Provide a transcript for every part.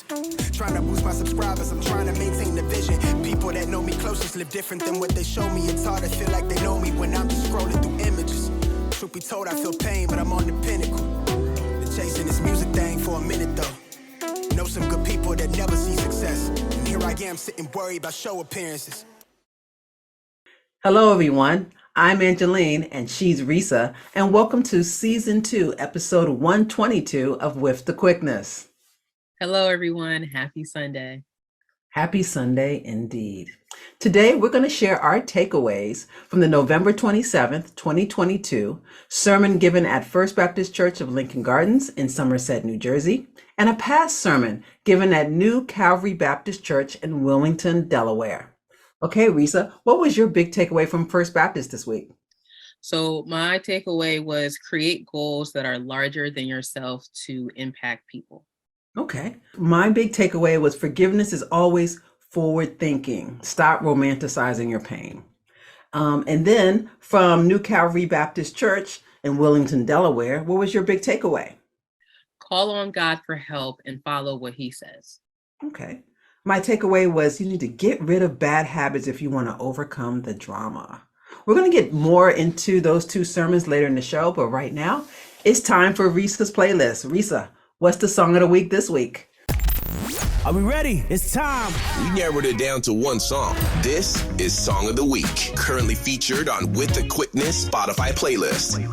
Trying to boost my subscribers, I'm trying to maintain the vision. People that know me closest live different than what they show me. It's hard to feel like they know me when I'm just scrolling through images. Truth be told, I feel pain, but I'm on the pinnacle. Been chasing this music thing for a minute though. Know some good people that never see success. And here I am sitting worried about show appearances. Hello everyone, I'm Angeline and she's Resa, and welcome to Season 2, Episode 122 of With the Quickness. Hello everyone, happy Sunday. Happy Sunday indeed. Today we're going to share our takeaways from the November 27th, 2022 sermon given at First Baptist Church of Lincoln Gardens in Somerset, New Jersey, and a past sermon given at New Calvary Baptist Church in Wilmington, Delaware. Okay, Resa, what was your big takeaway from First Baptist this week? So my takeaway was create goals that are larger than yourself to impact people. Okay. My big takeaway was forgiveness is always forward thinking. Stop romanticizing your pain. And then from New Calvary Baptist Church in Wilmington, Delaware, what was your big takeaway? Call on God for help and follow what he says. Okay. My takeaway was you need to get rid of bad habits if you want to overcome the drama. We're going to get more into those two sermons later in the show, but right now it's time for Resa's playlist. Resa, what's the song of the week this week? Are we ready? It's time. We narrowed it down to one song. This is Song of the Week, currently featured on With the Quickness Spotify playlist.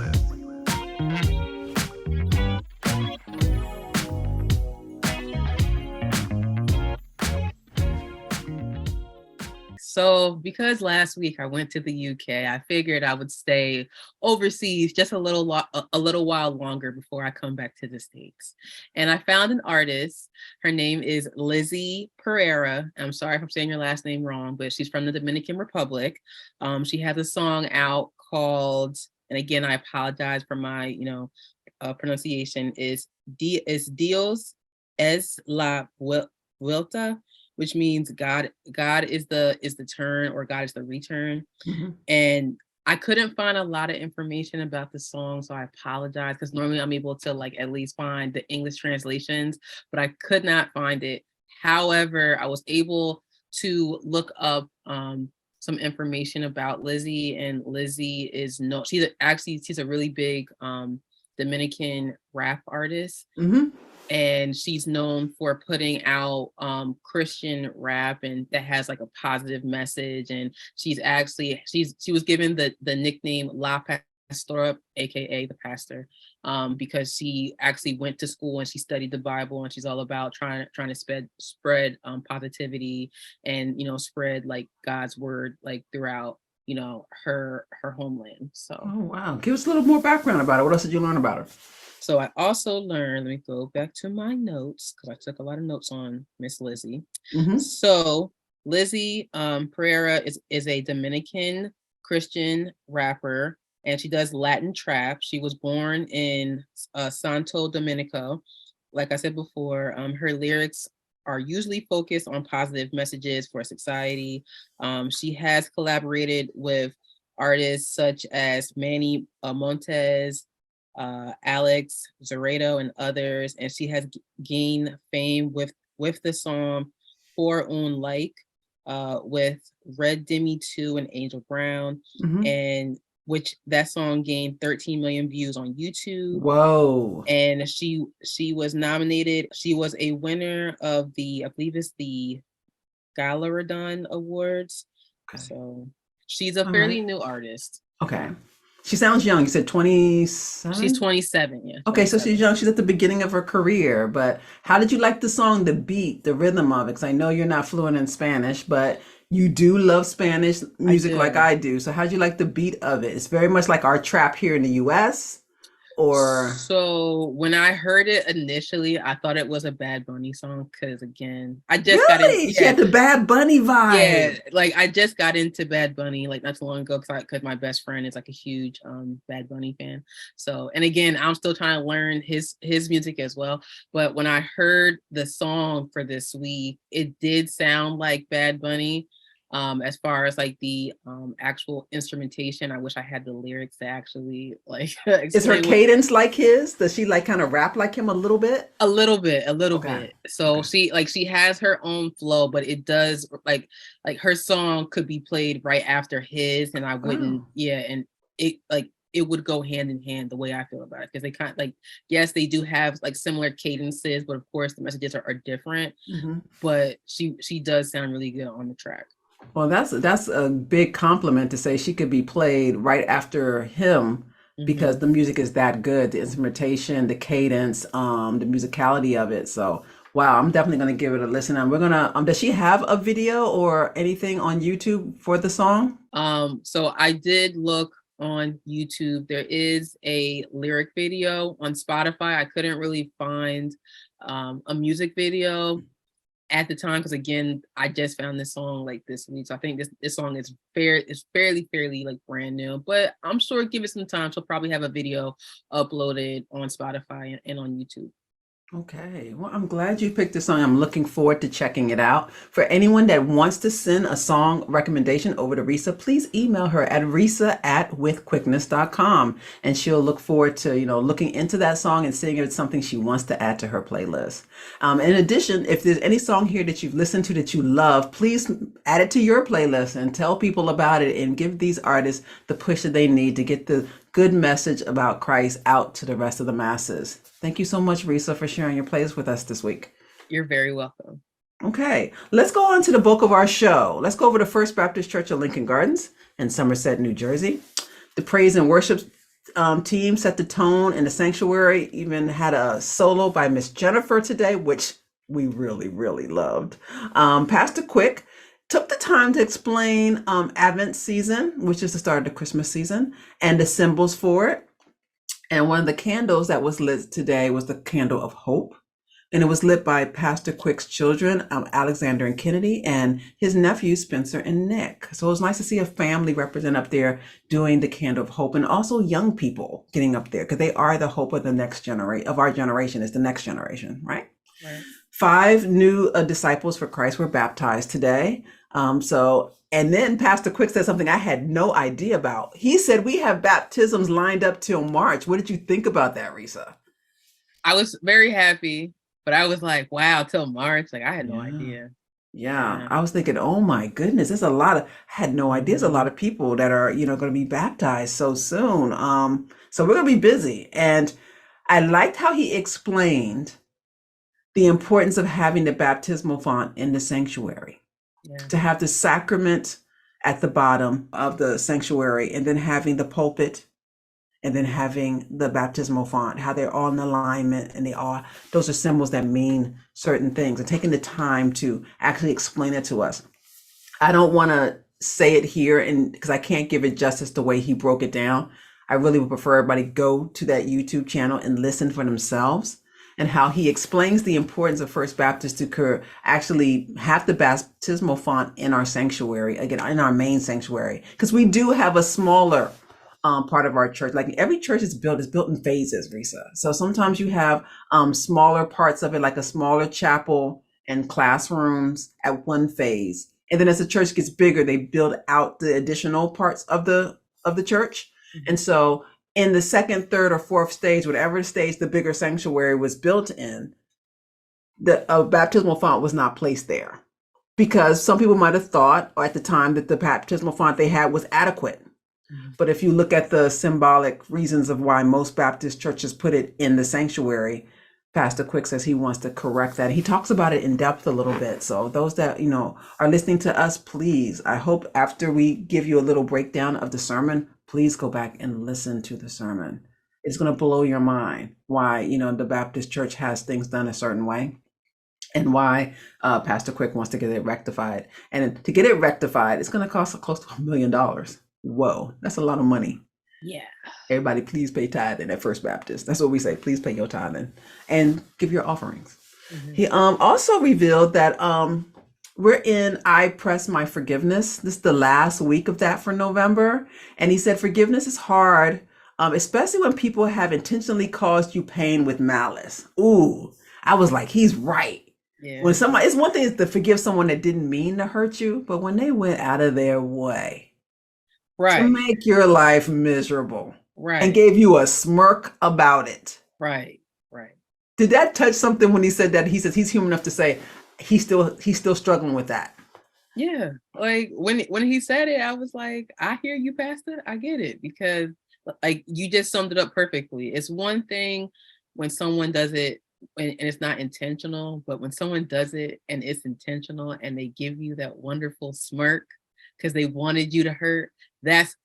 So because last week I went to the UK, I figured I would stay overseas just a little while longer before I come back to the States. And I found an artist. Her name is Lizzy Parra. I'm sorry if I'm saying your last name wrong, but she's from the Dominican Republic. She has a song out called, and again, I apologize for my, pronunciation, is Dios es la Vuelta, which means God is the turn, or God is the return. Mm-hmm. And I couldn't find a lot of information about the song, so I apologize, because normally I'm able to at least find the English translations, but I could not find it. However, I was able to look up some information about Lizzy, and Lizzy she's a really big Dominican rap artist. Mm-hmm. And she's known for putting out Christian rap, and that has a positive message. And she was given the nickname La Pastora, aka the pastor, because she actually went to school and she studied the Bible, and she's all about trying to spread positivity and spread God's word throughout her homeland. So oh wow, give us a little more background about her. What else did you learn about her? So I also learned, let me go back to my notes, because I took a lot of notes on Miss Lizzy. Mm-hmm. So Lizzy Parra is a Dominican Christian rapper, and she does Latin trap. She was born in Santo Domingo. Like I said before, her lyrics are usually focused on positive messages for society. She has collaborated with artists such as Manny Montes, Alex Linares, and others, and she has gained fame with the song For Un Like, with Red Demi 2 and Angel Brown, mm-hmm. and which that song gained 13 million views on YouTube. Whoa! And she was nominated. She was a winner of I believe it's the Gallup Awards. Okay. So she's a fairly new artist. Okay. She sounds young. You said 27? She's 27, yeah. 27. Okay, so she's young. She's at the beginning of her career. But how did you like the song, the beat, the rhythm of it? Because I know you're not fluent in Spanish, but you do love Spanish music like I do. So how did you like the beat of it? It's very much like our trap here in the U.S., or? So when I heard it initially, I thought it was a Bad Bunny song, because again, I just got into she had the Bad Bunny vibe. Yeah, I just got into Bad Bunny not too long ago, because my best friend is a huge Bad Bunny fan. So, and again, I'm still trying to learn his music as well. But when I heard the song for this week, it did sound like Bad Bunny. As far as like the actual instrumentation, I wish I had the lyrics to actually like Is her explain what. cadence like his? Does she like kind of rap like him a little bit? A little bit. Okay. So Okay. she has her own flow, but it does like her song could be played right after his, and I wouldn't, Oh. yeah, and it would go hand in hand the way I feel about it, because they kind of like, yes, they do have like similar cadences, but of course the messages are different. Hmm. But she does sound really good on the track. Well, that's a big compliment to say she could be played right after him because Hmm. the music is that good, the instrumentation, the cadence, the musicality of it. So, wow, I'm definitely gonna give it a listen. And we're gonna, does she have a video or anything on YouTube for the song? So I did look on YouTube. There is a lyric video on Spotify. I couldn't really find a music video at the time, because again, I just found this song like this week. So I think this song is fairly like brand new, but I'm sure give it some time. She'll probably have a video uploaded on Spotify and on YouTube. Okay, well, I'm glad you picked this song. I'm looking forward to checking it out. For anyone that wants to send a song recommendation over to Resa, please email her at resa@withquickness.com, and she'll look forward to, looking into that song and seeing if it's something she wants to add to her playlist. In addition, if there's any song here that you've listened to that you love, please add it to your playlist and tell people about it and give these artists the push that they need to get the good message about Christ out to the rest of the masses. Thank you so much, Resa, for sharing your plays with us this week. You're very welcome. Okay, let's go on to the bulk of our show. Let's go over to First Baptist Church of Lincoln Gardens in Somerset, New Jersey. The praise and worship team set the tone in the sanctuary, even had a solo by Miss Jennifer today, which we really, really loved. Pastor Quick took the time to explain Advent season, which is the start of the Christmas season, and the symbols for it. And one of the candles that was lit today was the candle of hope. And it was lit by Pastor Quick's children, Alexander and Kennedy, and his nephews, Spencer and Nick. So it was nice to see a family represent up there doing the candle of hope, and also young people getting up there, because they are the hope of the next generation, of our generation, is the next generation, right? Right. 5 new disciples for Christ were baptized today. And then Pastor Quick said something I had no idea about. He said, we have baptisms lined up till March. What did you think about that, Resa? I was very happy, but I was like, wow, till March. Like, I had no idea. Yeah, I was thinking, oh my goodness, I had no idea. There's a lot of people that are, going to be baptized so soon. So we're going to be busy. And I liked how he explained the importance of having the baptismal font in the sanctuary. Yeah. To have the sacrament at the bottom of the sanctuary, and then having the pulpit, and then having the baptismal font, how they're all in alignment, and those are symbols that mean certain things, and taking the time to actually explain it to us. I don't want to say it here, and because I can't give it justice the way he broke it down. I really would prefer everybody go to that YouTube channel and listen for themselves, and how he explains the importance of First Baptist to actually have the baptismal font in our sanctuary, again, in our main sanctuary, because we do have a smaller part of our church. Like every church is built in phases, Resa. So sometimes you have smaller parts of it, like a smaller chapel and classrooms at one phase. And then as the church gets bigger, they build out the additional parts of the church. Mm-hmm. And so in the second, third, or fourth stage, whatever stage the bigger sanctuary was built in, the baptismal font was not placed there, because some people might have thought at the time that the baptismal font they had was adequate. Mm-hmm. But if you look at the symbolic reasons of why most Baptist churches put it in the sanctuary, Pastor Quick says he wants to correct that. He talks about it in depth a little bit. So those that, are listening to us, please, I hope after we give you a little breakdown of the sermon, please go back and listen to the sermon. It's going to blow your mind why, the Baptist church has things done a certain way, and why Pastor Quick wants to get it rectified. And to get it rectified, it's going to cost close to $1 million. Whoa, that's a lot of money. Yeah. Everybody, please pay tithing at First Baptist. That's what we say. Please pay your tithing and give your offerings. Mm-hmm. He also revealed that we're in I Press My Forgiveness. This is the last week of that for November. And he said forgiveness is hard, especially when people have intentionally caused you pain with malice. Ooh, I was like, he's right. When Yeah. somebody, it's one thing to forgive someone that didn't mean to hurt you, but when they went out of their way to Right. make your life miserable and Right. gave you a smirk about it. Right. Right. Did that touch something when he said that? He says he's human enough to say he's still struggling with that. Yeah. Like when he said it, I was like, I hear you, Pastor. I get it, because like you just summed it up perfectly. It's one thing when someone does it and it's not intentional, but when someone does it and it's intentional and they give you that wonderful smirk because they wanted you to hurt, that's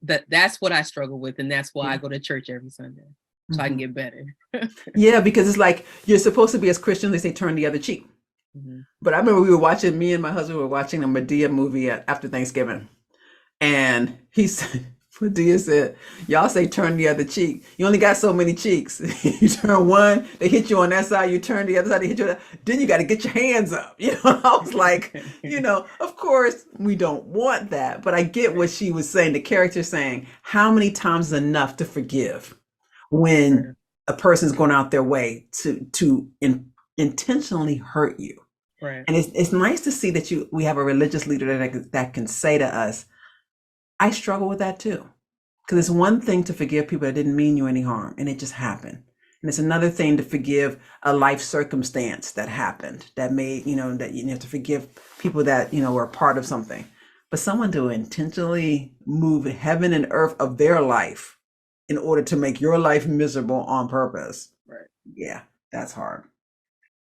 what I struggle with, and that's why I Yeah. go to church every Sunday so I can get better. Yeah, because it's like you're supposed to be, as Christians, they say turn the other cheek. Mhm. But I remember me and my husband were watching a Medea movie after Thanksgiving. And he said, Medea said, y'all say turn the other cheek. You only got so many cheeks. You turn one, they hit you on that side, you turn the other side, they hit you on that. Then you got to get your hands up. I was like, of course we don't want that. But I get what she was saying, the character saying, how many times is enough to forgive when a person's going out their way to intentionally hurt you. Right. And it's nice to see that we have a religious leader that can say to us, I struggle with that too. Because it's one thing to forgive people that didn't mean you any harm and it just happened. And it's another thing to forgive a life circumstance that happened that made, that you have to forgive people that, were a part of something. But someone to intentionally move heaven and earth of their life in order to make your life miserable on purpose. Right. Yeah, that's hard.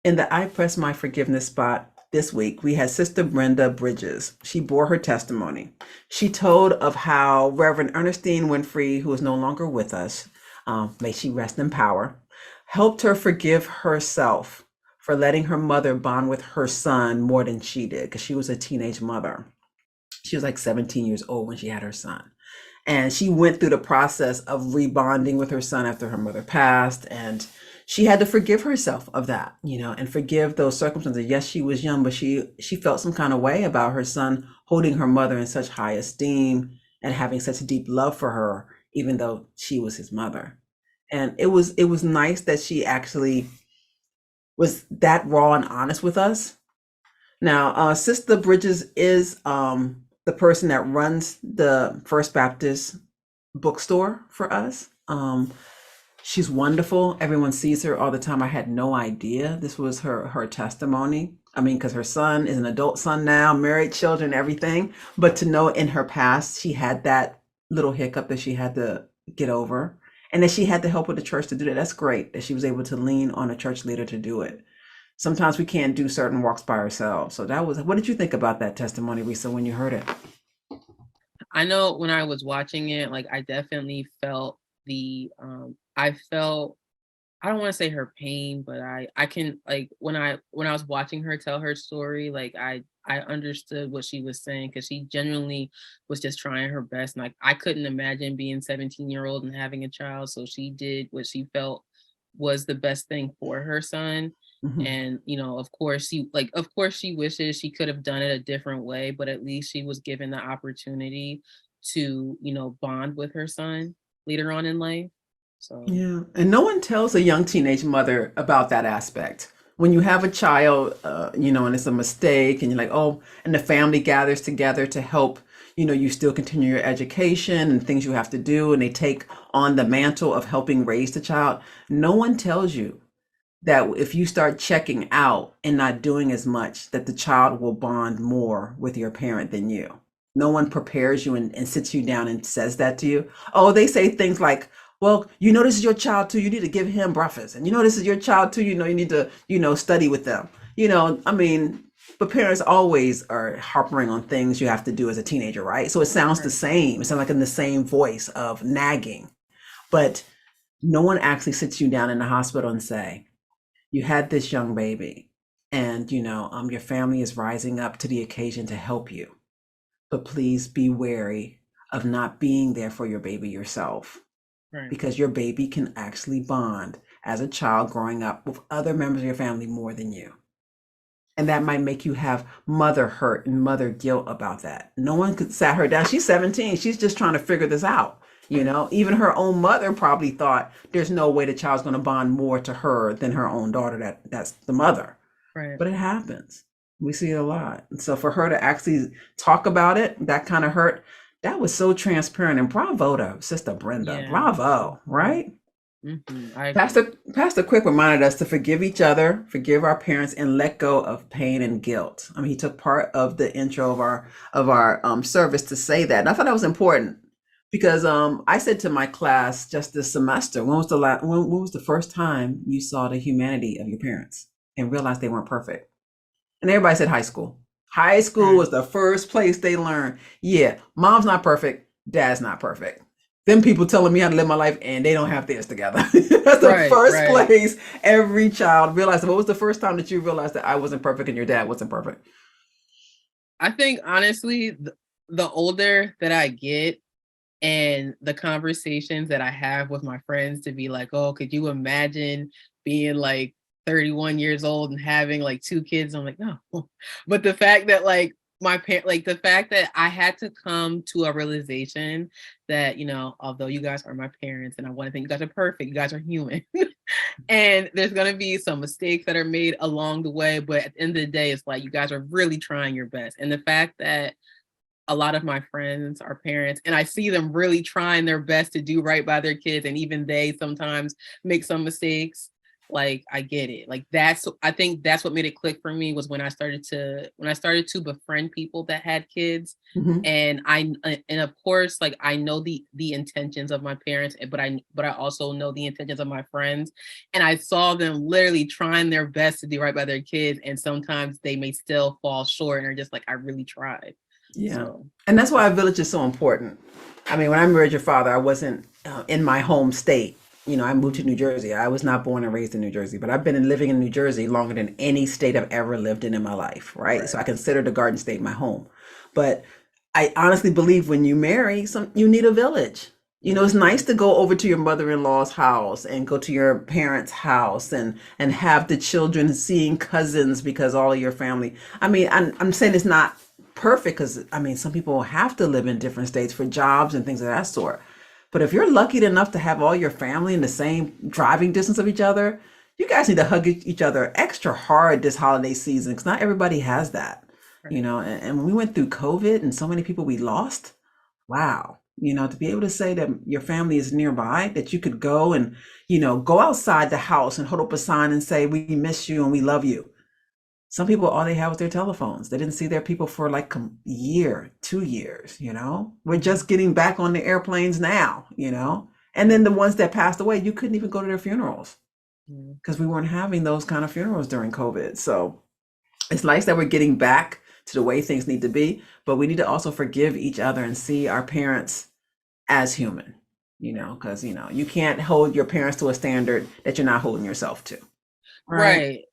In the I Press My Forgiveness spot this week, we had Sister Brenda Bridges. She bore her testimony. She told of how Reverend Ernestine Winfrey, who is no longer with us, may she rest in power, helped her forgive herself for letting her mother bond with her son more than she did, because she was a teenage mother. She was like 17 years old when she had her son. And she went through the process of rebonding with her son after her mother passed. And she had to forgive herself of that, and forgive those circumstances. Yes, she was young, but she felt some kind of way about her son holding her mother in such high esteem and having such deep love for her, even though she was his mother. And it was nice that she actually was that raw and honest with us. Now, Sister Bridges is the person that runs the First Baptist bookstore for us. She's wonderful. Everyone sees her all the time. I had no idea this was her testimony. I mean, because her son is an adult son now, married, children, everything. But to know in her past, she had that little hiccup that she had to get over, and that she had the help of the church to do that. That's great that she was able to lean on a church leader to do it. Sometimes we can't do certain walks by ourselves. So what did you think about that testimony, Resa, when you heard it? I know when I was watching it, like I definitely felt I don't want to say her pain, but I can, like, when I was watching her tell her story, like I understood what she was saying, because she genuinely was just trying her best. And like I couldn't imagine being 17-year-old and having a child. So she did what she felt was the best thing for her son. Mhm. And of course she wishes she could have done it a different way, but at least she was given the opportunity to bond with her son later on in life. So Yeah, and no one tells a young teenage mother about that aspect. When you have a child, and it's a mistake, and you're like, oh, and the family gathers together to help, you still continue your education and things you have to do, and they take on the mantle of helping raise the child. No one tells you that if you start checking out and not doing as much, that the child will bond more with your parent than you. No one prepares you and sits you down and says that to you. Oh, they say things like, well, this is your child too. You need to give him breakfast. And this is your child too. You need to, study with them. But parents always are harping on things you have to do as a teenager, right? So it sounds the same. It sounds like in the same voice of nagging. But no one actually sits you down in the hospital and say, you had this young baby, and your family is rising up to the occasion to help you, but please be wary of not being there for your baby yourself, right. Because your baby can actually bond as a child growing up with other members of your family more than you, and that might make you have mother hurt and mother guilt about that. No one could sat her down. She's 17. She's just trying to figure this out. Even her own mother probably thought there's no way the child's going to bond more to her than her own daughter. That's the mother. Right. but it happens. We see it a lot. And so for her to actually talk about it, that kind of hurt, that was so transparent. And bravo to Sister Brenda. Yeah. Bravo, right? I agree. Pastor Quick reminded us to forgive each other, forgive our parents, and let go of pain and guilt. I mean, he took part of the intro of our service to say that. And I thought that was important because I said to my class just this semester, when was the first time you saw the humanity of your parents and realized they weren't perfect? And everybody said high school. High school was the first place they learned. Yeah, mom's not perfect, dad's not perfect. Them people telling me how to live my life and they don't have theirs together. That's the first place every child realized. What was the first time that you realized that I wasn't perfect and your dad wasn't perfect? I think honestly, the older that I get and the conversations that I have with my friends to be like, oh, could you imagine being like 31 years old and having like 2 kids? I'm like, no. But the fact that like my parent, like the fact that I had to come to a realization that, you know, although you guys are my parents and I want to think you guys are perfect, you guys are human. And there's going to be some mistakes that are made along the way. But at the end of the day, it's like you guys are really trying your best. And the fact that a lot of my friends are parents and I see them really trying their best to do right by their kids. And even they sometimes make some mistakes. Like, I get it. Like I think that's what made it click for me was when I started to befriend people that had kids. Mm-hmm. And of course, like I know the intentions of my parents, but I also know the intentions of my friends. And I saw them literally trying their best to do right by their kids. And sometimes they may still fall short and are just like, I really tried. Yeah. So. And that's why a village is so important. I mean, when I married your father, I wasn't in my home state. You know, I moved to New Jersey. I was not born and raised in New Jersey, but I've been living in New Jersey longer than any state I've ever lived in my life, right? So I consider the Garden State my home. But I honestly believe when you marry, you need a village. You know, it's nice to go over to your mother-in-law's house and go to your parents' house and have the children seeing cousins because all of your family. I mean, I'm saying it's not perfect because, I mean, some people have to live in different states for jobs and things of that sort. But if you're lucky enough to have all your family in the same driving distance of each other, you guys need to hug each other extra hard this holiday season because not everybody has that, you know. And when we went through COVID and so many people we lost, wow, you know, to be able to say that your family is nearby, that you could go and, you know, go outside the house and hold up a sign and say, we miss you and we love you. Some people, all they had was their telephones. They didn't see their people for like a year, 2 years, you know? We're just getting back on the airplanes now, you know? And then the ones that passed away, you couldn't even go to their funerals because we weren't having those kind of funerals during COVID. So it's nice that we're getting back to the way things need to be, but we need to also forgive each other and see our parents as human, you know, because, you know, you can't hold your parents to a standard that you're not holding yourself to. Right.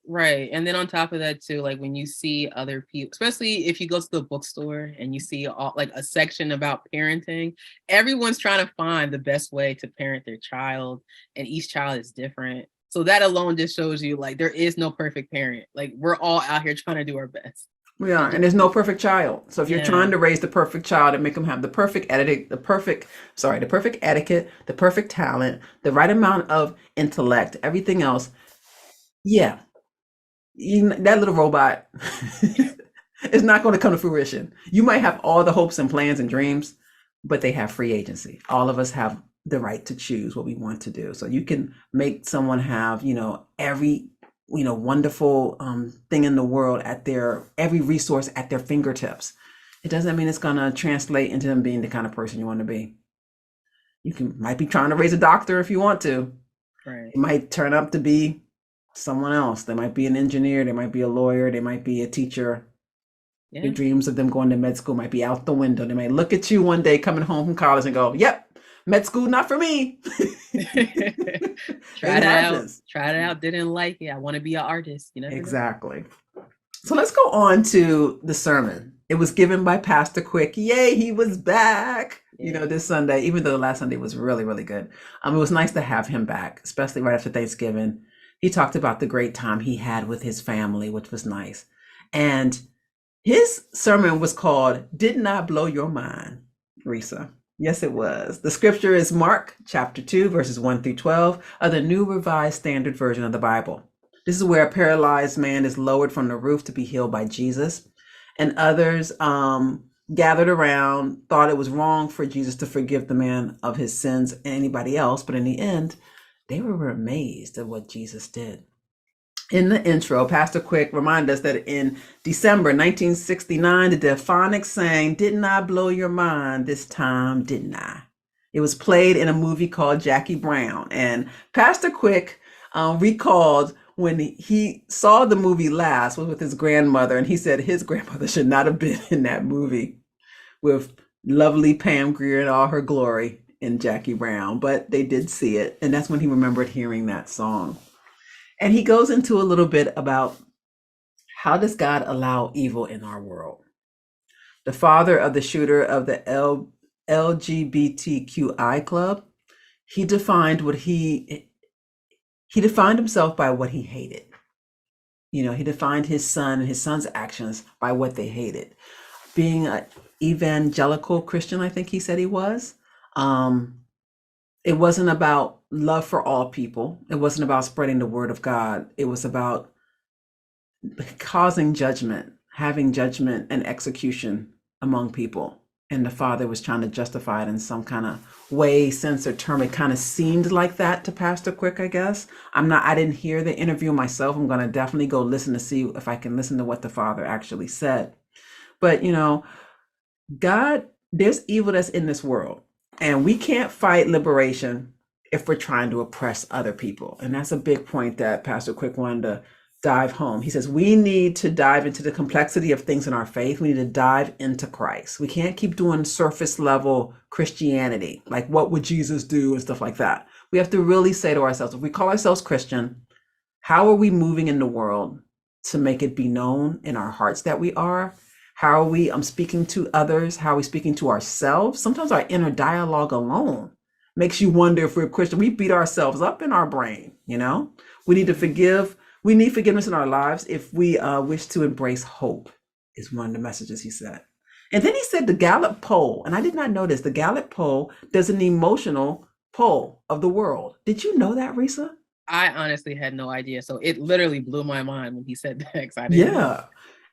And then on top of that too, like when you see other people, especially if you go to the bookstore and you see all like a section about parenting, everyone's trying to find the best way to parent their child, and each child is different. So that alone just shows you like there is no perfect parent. Like we're all out here trying to do our best. We are, and there's no perfect child. So if you're trying to raise the perfect child and make them have the perfect etiquette, the perfect talent, the right amount of intellect, everything else. Yeah, that little robot is not going to come to fruition. You might have all the hopes and plans and dreams, but they have free agency. All of us have the right to choose what we want to do. So you can make someone have, you know, every, you know, wonderful thing in the world at every resource at their fingertips. It doesn't mean it's going to translate into them being the kind of person you want to be. Might be trying to raise a doctor if you want to. Right. It might turn up to be someone else. They might be an engineer, they might be a lawyer, they might be a teacher. Your dreams of them going to med school might be out the window. They may look at you one day coming home from college and go, yep, med school not for me. Tried it out, didn't like it. I want to be an artist, you know. Exactly. So let's go on to the sermon. It was given by Pastor Quick. Yay, he was back. You know, this Sunday, even though the last Sunday was really, really good. It was nice to have him back, especially right after Thanksgiving. He talked about the great time he had with his family, which was nice. And his sermon was called, Did Not Blow Your Mind, Resa? Yes, it was. The scripture is Mark chapter 2, verses 1 through 12 of the New Revised Standard Version of the Bible. This is where a paralyzed man is lowered from the roof to be healed by Jesus. And others gathered around, thought it was wrong for Jesus to forgive the man of his sins and anybody else. But in the end, they were amazed at what Jesus did. In the intro, Pastor Quick reminded us that in December 1969, the Delphonics sang, "Didn't I blow your mind this time, didn't I?" It was played in a movie called Jackie Brown. And Pastor Quick recalled when he saw the movie last was with his grandmother, and he said his grandmother should not have been in that movie with lovely Pam Grier in all her glory in Jackie Brown, but they did see it, and that's when he remembered hearing that song. And he goes into a little bit about how does God allow evil in our world. The father of the shooter of the LGBTQI club, he defined himself by what he hated. You know, he defined his son and his son's actions by what they hated. Being an evangelical Christian, I think he said he was. It wasn't about love for all people. It wasn't about spreading the word of God. It was about causing judgment, having judgment and execution among people. And the father was trying to justify it in some kind of way, sense, or term. It kind of seemed like that to Pastor Quick, I guess. I didn't hear the interview myself. I'm going to definitely go listen to see if I can listen to what the father actually said. But, you know, God, there's evil that's in this world. And we can't fight liberation if we're trying to oppress other people. And that's a big point that Pastor Quick wanted to dive home. He says, we need to dive into the complexity of things in our faith. We need to dive into Christ. We can't keep doing surface level Christianity, like what would Jesus do and stuff like that. We have to really say to ourselves, if we call ourselves Christian, how are we moving in the world to make it be known in our hearts that we are? How are we speaking to others? How are we speaking to ourselves? Sometimes our inner dialogue alone makes you wonder if we're Christian. We beat ourselves up in our brain, you know? We need to forgive. We need forgiveness in our lives if we wish to embrace hope, is one of the messages he said. And then he said the Gallup poll, and I did not know this, the Gallup poll does an emotional poll of the world. Did you know that, Resa? I honestly had no idea. So it literally blew my mind when he said that. Because I didn't know.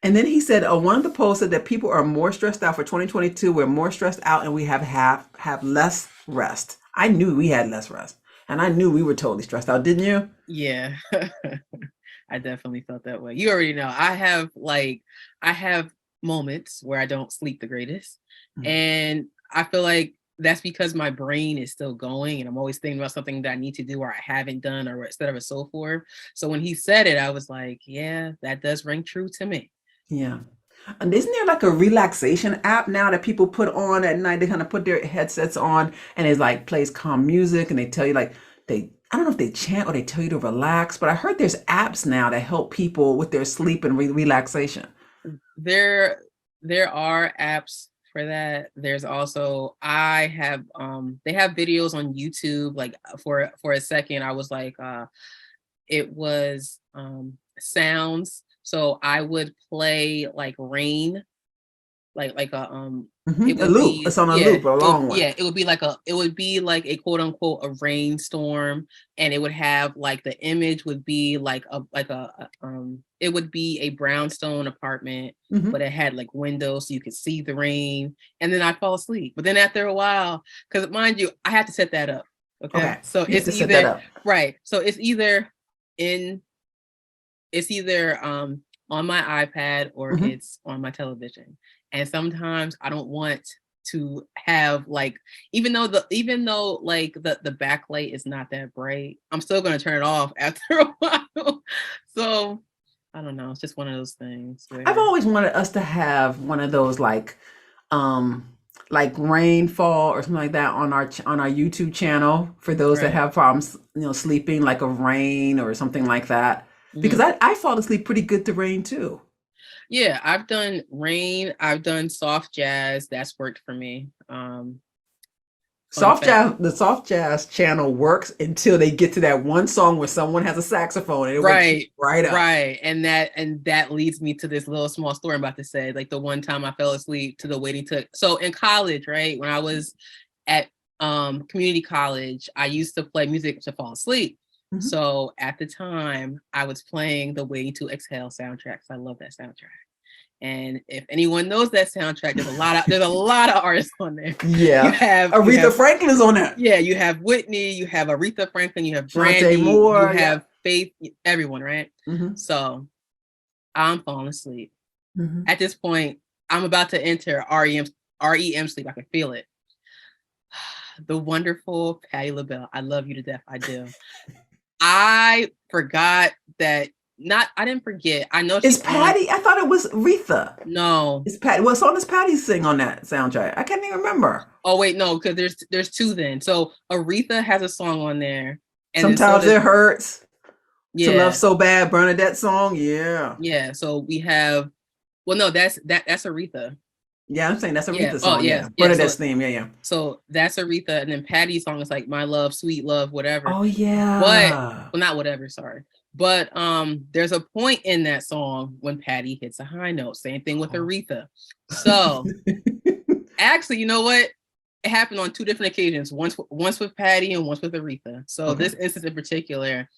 And then he said, one of the polls said that people are more stressed out for 2022. We're more stressed out and we have less rest. I knew we had less rest. And I knew we were totally stressed out, didn't you? Yeah, I definitely felt that way. You already know. I have moments where I don't sleep the greatest. Mm-hmm. And I feel like that's because my brain is still going and I'm always thinking about something that I need to do or I haven't done or et cetera, so forth. So when he said it, I was like, yeah, that does ring true to me. Yeah. And isn't there like a relaxation app now that people put on at night? They kind of put their headsets on and it like plays calm music and they tell you like I don't know if they chant or they tell you to relax, but I heard there's apps now that help people with their sleep and relaxation. There are apps for that. There's also, they have videos on YouTube. Like for a second, I was like, it was sounds. So I would play like rain, like a it would a loop. Be, it's on a loop, a long one. Yeah, it would be like a quote unquote a rainstorm, and it would have like the image would be like it would be a brownstone apartment, but it had like windows so you could see the rain, and then I'd fall asleep. But then after a while, because mind you, I had to set that up. Okay. So it's either right. So it's either on my iPad or it's on my television. And sometimes I don't want to have like, even though like the backlight is not that bright, I'm still going to turn it off after a while. So I don't know. It's just one of those things. I've always wanted us to have one of those like rainfall or something like that on our YouTube channel for those that have problems, sleeping, like a rain or something like that. Because I fall asleep pretty good to rain too. Yeah, I've done rain. I've done soft jazz. That's worked for me. The soft jazz channel works until they get to that one song where someone has a saxophone and it wakes right up. Right. And that leads me to this little small story I'm about to say. Like the one time I fell asleep to the waiting to. So in college, right, when I was at community college, I used to play music to fall asleep. So at the time, I was playing the Waiting to Exhale soundtrack. I love that soundtrack. And if anyone knows that soundtrack, there's a lot of artists on there. Yeah, Aretha Franklin's on there. Yeah, you have Whitney, you have Aretha Franklin, you have Brandy, Moore, you have Faith, everyone, right? So I'm falling asleep. At this point, I'm about to enter REM sleep. I can feel it. The wonderful Patti LaBelle. I love you to death. I do. I forgot that. I didn't forget. I know it's Patti. I thought it was Aretha. No, it's Patti. What song does Patti sing on that soundtrack? I can't even remember. Oh wait, no, because there's two then. So Aretha has a song on there. And Sometimes It Hurts. Yeah. To Love So Bad, Bernadette song. Yeah. Yeah. So we have. Well, no, that's Aretha. Yeah, I'm saying that's Aretha's song. Yeah. Bernadette's theme. Yeah. So that's Aretha, and then Patti's song is like My Love, Sweet Love, whatever. Oh yeah. Well, not whatever. Sorry. But there's a point in that song when Patti hits a high note. Same thing with Aretha. So actually, you know what? It happened on two different occasions. Once with Patti and once with Aretha. So this instance in particular,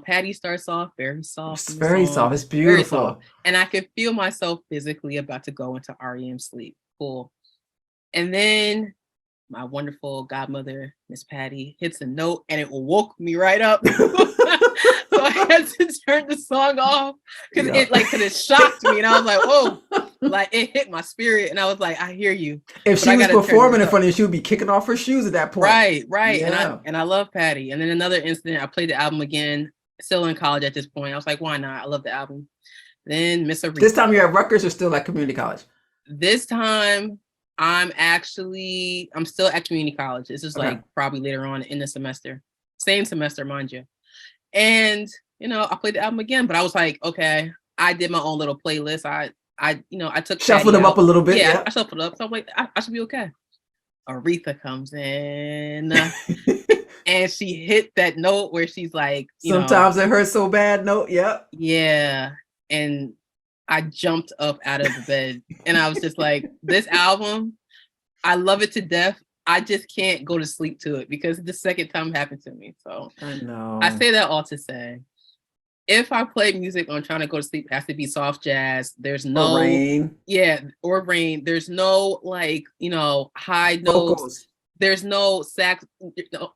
Patti starts off very soft. It's very soft. It's beautiful. Soft. And I could feel myself physically about to go into REM sleep. Cool. And then my wonderful godmother, Miss Patti, hits a note and it woke me right up. So I had to turn the song off because it shocked me, and I was like, "Oh!" Like it hit my spirit, and I was like, "I hear you." If she was performing in front of you, she would be kicking off her shoes at that point. Right. Yeah. And I love Patti. And then another incident, I played the album again, still in college at this point. I was like, "Why not? I love the album." Then Miss Aretha. This time you're at Rutgers or still at community college? This time I'm still at community college. This is like probably later on in the semester, same semester, mind you. And I played the album again, but I was like, okay, I did my own little playlist. I took shuffled them up a little bit. Yeah, I shuffled up. So I'm like, I should be okay. Aretha comes in and she hit that note where she's like, Sometimes It Hurts So Bad note. Yep. Yeah. And I jumped up out of the bed and I was just like, this album, I love it to death. I just can't go to sleep to it because the second time it happened to me. So I know. I say that all to say, if I play music on trying to go to sleep, it has to be soft jazz. There's no rain. Yeah, or rain. There's no high notes. Vocals. There's no sax.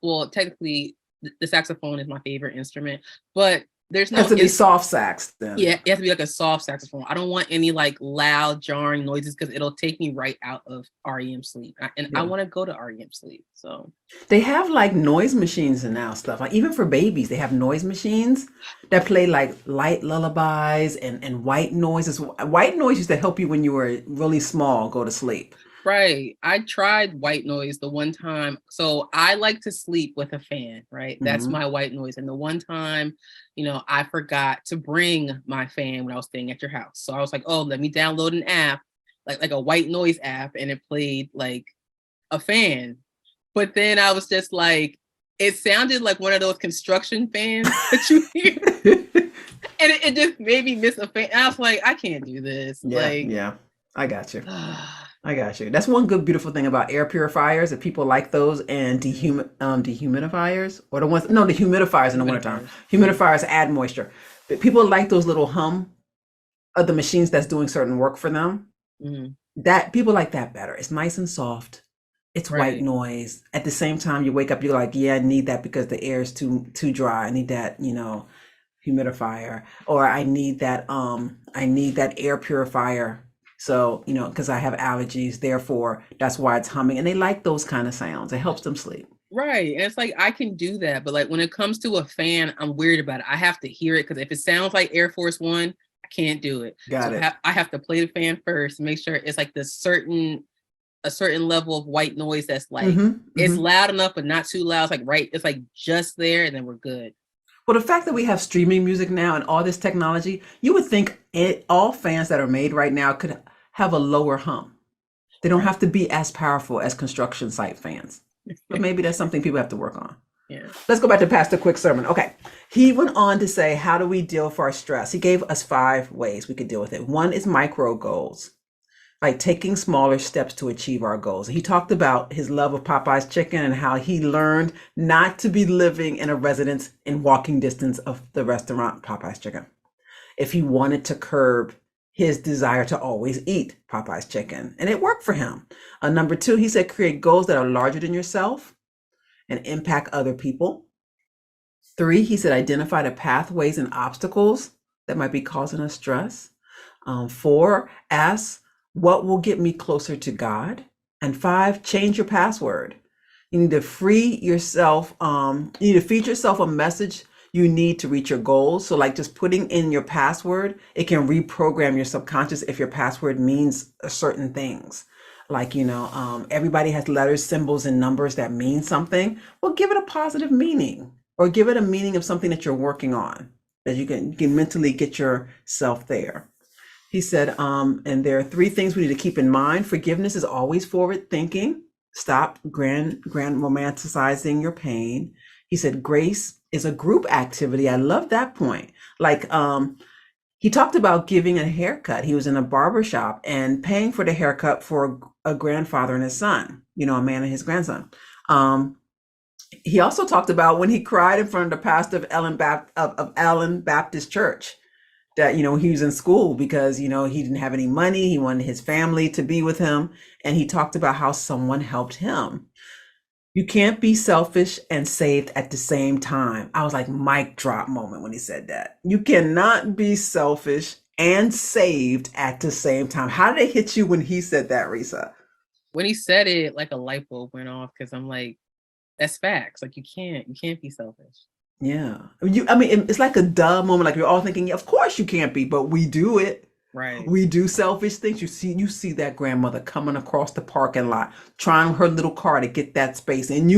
Well, technically, the saxophone is my favorite instrument, but there's no. It has to be soft sax then. Yeah, it has to be like a soft saxophone. I don't want any like loud, jarring noises because it'll take me right out of REM sleep. I want to go to REM sleep. So they have like noise machines and now stuff. Like even for babies, they have noise machines that play like light lullabies and white noises. White noise used to help you when you were really small go to sleep. Right. I tried white noise the one time. So I like to sleep with a fan, right? That's my white noise. And the one time, I forgot to bring my fan when I was staying at your house. So I was like, oh, let me download an app, like a white noise app. And it played like a fan. But then I was just like, it sounded like one of those construction fans that you hear. And it just made me miss a fan. And I was like, I can't do this. Yeah. I got you. I got you. That's one good, beautiful thing about air purifiers, that people like those, and dehumidifiers, or the humidifiers in the wintertime. Humidifiers add moisture. But people like those little hum of the machines that's doing certain work for them. That people like that better. It's nice and soft. It's white noise. At the same time, you wake up, you're like, yeah, I need that because the air is too dry. I need that, humidifier, or I need that air purifier. So, because I have allergies, therefore, that's why it's humming. And they like those kind of sounds. It helps them sleep. Right. And it's like, I can do that. But like when it comes to a fan, I'm weird about it. I have to hear it because if it sounds like Air Force One, I can't do it. Got it. I have to play the fan first and make sure it's like a certain level of white noise that's like, it's loud enough, but not too loud. It's like just there, and then we're good. Well, the fact that we have streaming music now and all this technology, you would think all fans that are made right now could have a lower hum. They don't have to be as powerful as construction site fans. But maybe that's something people have to work on. Yeah. Let's go back to Pastor Quick's sermon. Okay. He went on to say, how do we deal with our stress? He gave us 5 ways we could deal with it. 1 is micro goals. like taking smaller steps to achieve our goals. He talked about his love of Popeye's chicken and how he learned not to be living in a residence in walking distance of the restaurant Popeye's chicken if he wanted to curb his desire to always eat Popeye's chicken. And it worked for him. Number 2, he said, create goals that are larger than yourself and impact other people. 3, he said, identify the pathways and obstacles that might be causing us stress. 4, ask what will get me closer to God. And 5, change your password. You need to free yourself. You need to feed yourself a message you need to reach your goals. So like just putting in your password, it can reprogram your subconscious if your password means certain things. Like, everybody has letters, symbols, and numbers that mean something. Well, give it a positive meaning, or give it a meaning of something that you're working on, that you can mentally get yourself there. He said, and there are 3 things we need to keep in mind. Forgiveness is always forward thinking. Stop grand romanticizing your pain. He said, grace is a group activity. I love that point. Like, he talked about giving a haircut. He was in a barber shop and paying for the haircut for a grandfather and his son, a man and his grandson. He also talked about when he cried in front of the pastor of Allen Baptist Church, that, he was in school because, he didn't have any money. He wanted his family to be with him. And he talked about how someone helped him. You can't be selfish and saved at the same time. I was like, mic drop moment when he said that. You cannot be selfish and saved at the same time. How did it hit you when he said that, Resa? When he said it, like a light bulb went off, because I'm like, that's facts. Like you can't be selfish. Yeah. It's like a dumb moment. Like you're all thinking, yeah, of course you can't be, but we do it. Right. We do selfish things. You see that grandmother coming across the parking lot, trying her little car to get that space. And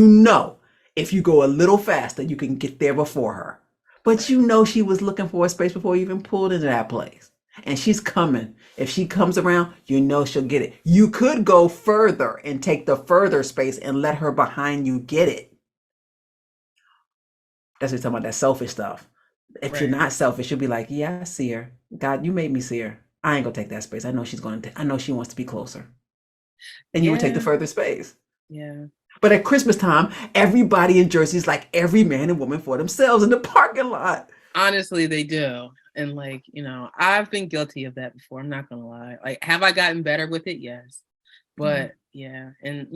if you go a little faster, you can get there before her. But she was looking for a space before you even pulled into that place. And she's coming. If she comes around, she'll get it. You could go further and take the further space and let her behind you get it. That's what we're talking about, that selfish stuff. If you're not selfish, you'll be like, yeah, I see her. God, you made me see her. I ain't gonna take that space. I know I know she wants to be closer. And you would take the further space. Yeah. But at Christmas time, everybody in Jersey is like every man and woman for themselves in the parking lot. Honestly, they do. And I've been guilty of that before. I'm not gonna lie. Like, have I gotten better with it? Yes. But yeah. And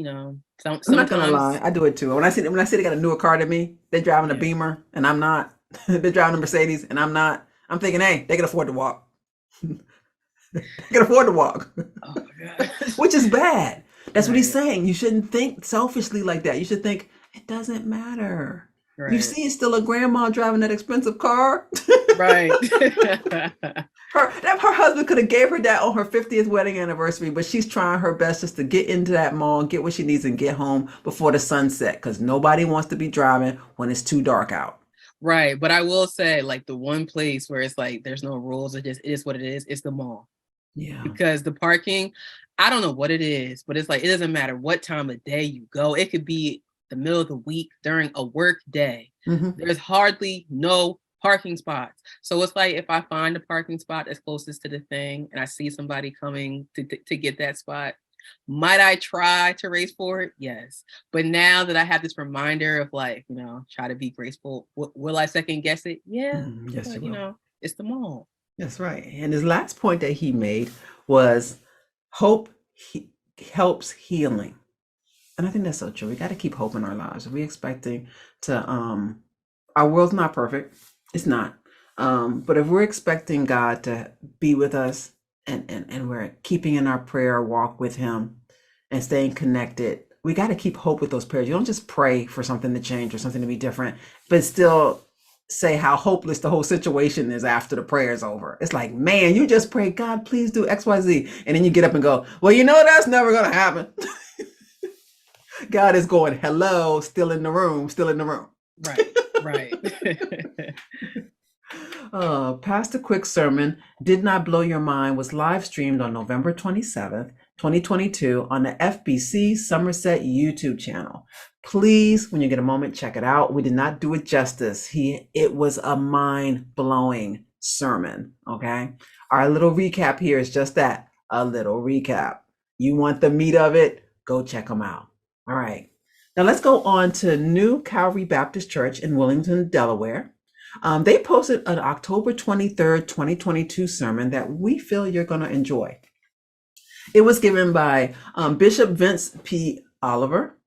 sometimes I'm not gonna lie, I do it too. When I see they got a newer car than me, they're driving a Beamer and I'm not. They're driving a Mercedes and I'm not. I'm thinking, hey, they can afford to walk. They can afford to walk. Oh my God. Which is bad. That's what he's saying. You shouldn't think selfishly like that. You should think it doesn't matter. Right. You see, it's still a grandma driving that expensive car. Right. her husband could have gave her that on her 50th wedding anniversary, but she's trying her best just to get into that mall, get what she needs, and get home before the sunset, because nobody wants to be driving when it's too dark out. Right. But I will say, like, the one place where it's like there's no rules, it is what it is, it's the mall. Yeah. Because the parking, I don't know what it is, but it's like, it doesn't matter what time of day you go. It could be the middle of the week during a work day. Mm-hmm. There's hardly no parking spots. So it's like, if I find a parking spot that's closest to the thing and I see somebody coming to get that spot, might I try to race for it? Yes. But now that I have this reminder of like, try to be graceful, will I second guess it? Yeah. Yes, but, it's the mall. That's right. And his last point that he made was hope helps healing. And I think that's so true. We got to keep hope in our lives. If we're expecting to, our world's not perfect. It's not. But if we're expecting God to be with us and we're keeping in our prayer walk with him and staying connected, we got to keep hope with those prayers. You don't just pray for something to change or something to be different, but still say how hopeless the whole situation is after the prayer is over. It's like, man, you just pray, God, please do X, Y, Z. And then you get up and go, well, that's never going to happen. God is going, hello, still in the room. Right. Pastor Quick's sermon, Did Not Blow Your Mind, was live streamed on November 27th, 2022 on the FBC Somerset YouTube channel. Please, when you get a moment, check it out. We did not do it justice. It was a mind-blowing sermon, okay? Our little recap here is just that, a little recap. You want the meat of it? Go check them out. All right. Now let's go on to New Calvary Baptist Church in Wilmington, Delaware. They posted an October 23rd, 2022 sermon that we feel you're going to enjoy. It was given by Bishop Vincent P. Oliver.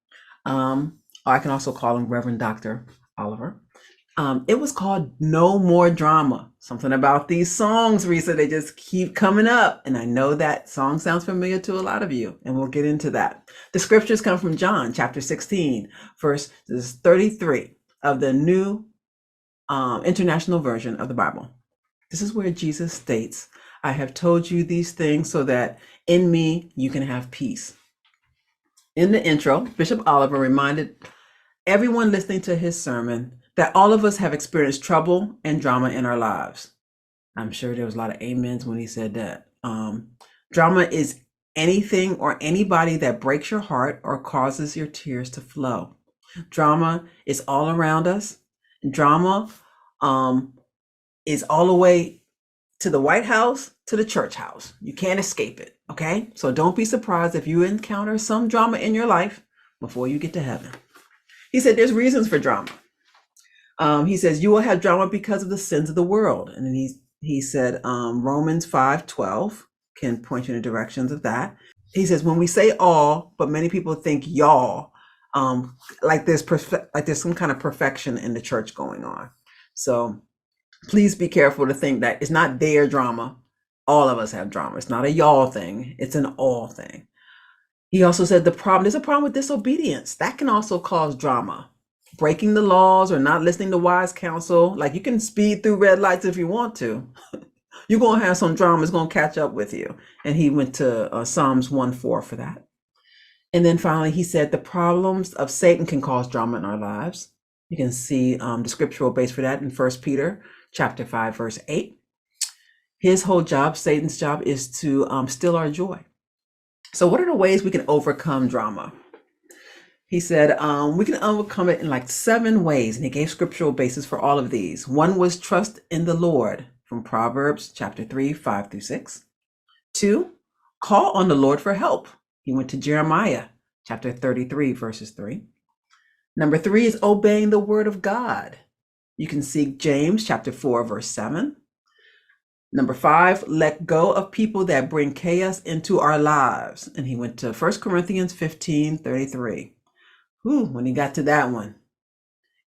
I can also call him Reverend Dr. Oliver. It was called No More Drama. Something about these songs, Resa, they just keep coming up. And I know that song sounds familiar to a lot of you, and we'll get into that. The scriptures come from John chapter 16, verse 33 of the New International Version of the Bible. This is where Jesus states, I have told you these things so that in me you can have peace. In the intro, Bishop Oliver reminded everyone listening to his sermon that all of us have experienced trouble and drama in our lives. I'm sure there was a lot of amens when he said that. Drama is anything or anybody that breaks your heart or causes your tears to flow. Drama is all around us. Drama is all the way to the White House, to the church house. You can't escape it, okay? So don't be surprised if you encounter some drama in your life before you get to heaven. He said there's reasons for drama. He says you will have drama because of the sins of the world. And then he said Romans 5:12 can point you in the directions of that. He says when we say all, but many people think y'all, like there's some kind of perfection in the church going on. So please be careful to think that it's not their drama. All of us have drama. It's not a y'all thing. It's an all thing. He also said there's a problem with disobedience. That can also cause drama. Breaking the laws or not listening to wise counsel. Like you can speed through red lights if you want to. You're going to have some drama. It's going to catch up with you. And he went to Psalms 1:4 for that. And then finally, he said the problems of Satan can cause drama in our lives. You can see the scriptural base for that in 1 Peter chapter 5, verse 8. His whole job, Satan's job, is to steal our joy. So what are the ways we can overcome drama? He said we can overcome it in like 7 ways, and he gave scriptural basis for all of these. One was trust in the Lord from Proverbs chapter 3, 5-6. 2, call on the Lord for help. He went to Jeremiah chapter 33, verses 3. Number 3 is obeying the word of God. You can see James chapter 4, verse 7. Number 5, let go of people that bring chaos into our lives. And he went to 1 Corinthians 15:33. When he got to that one,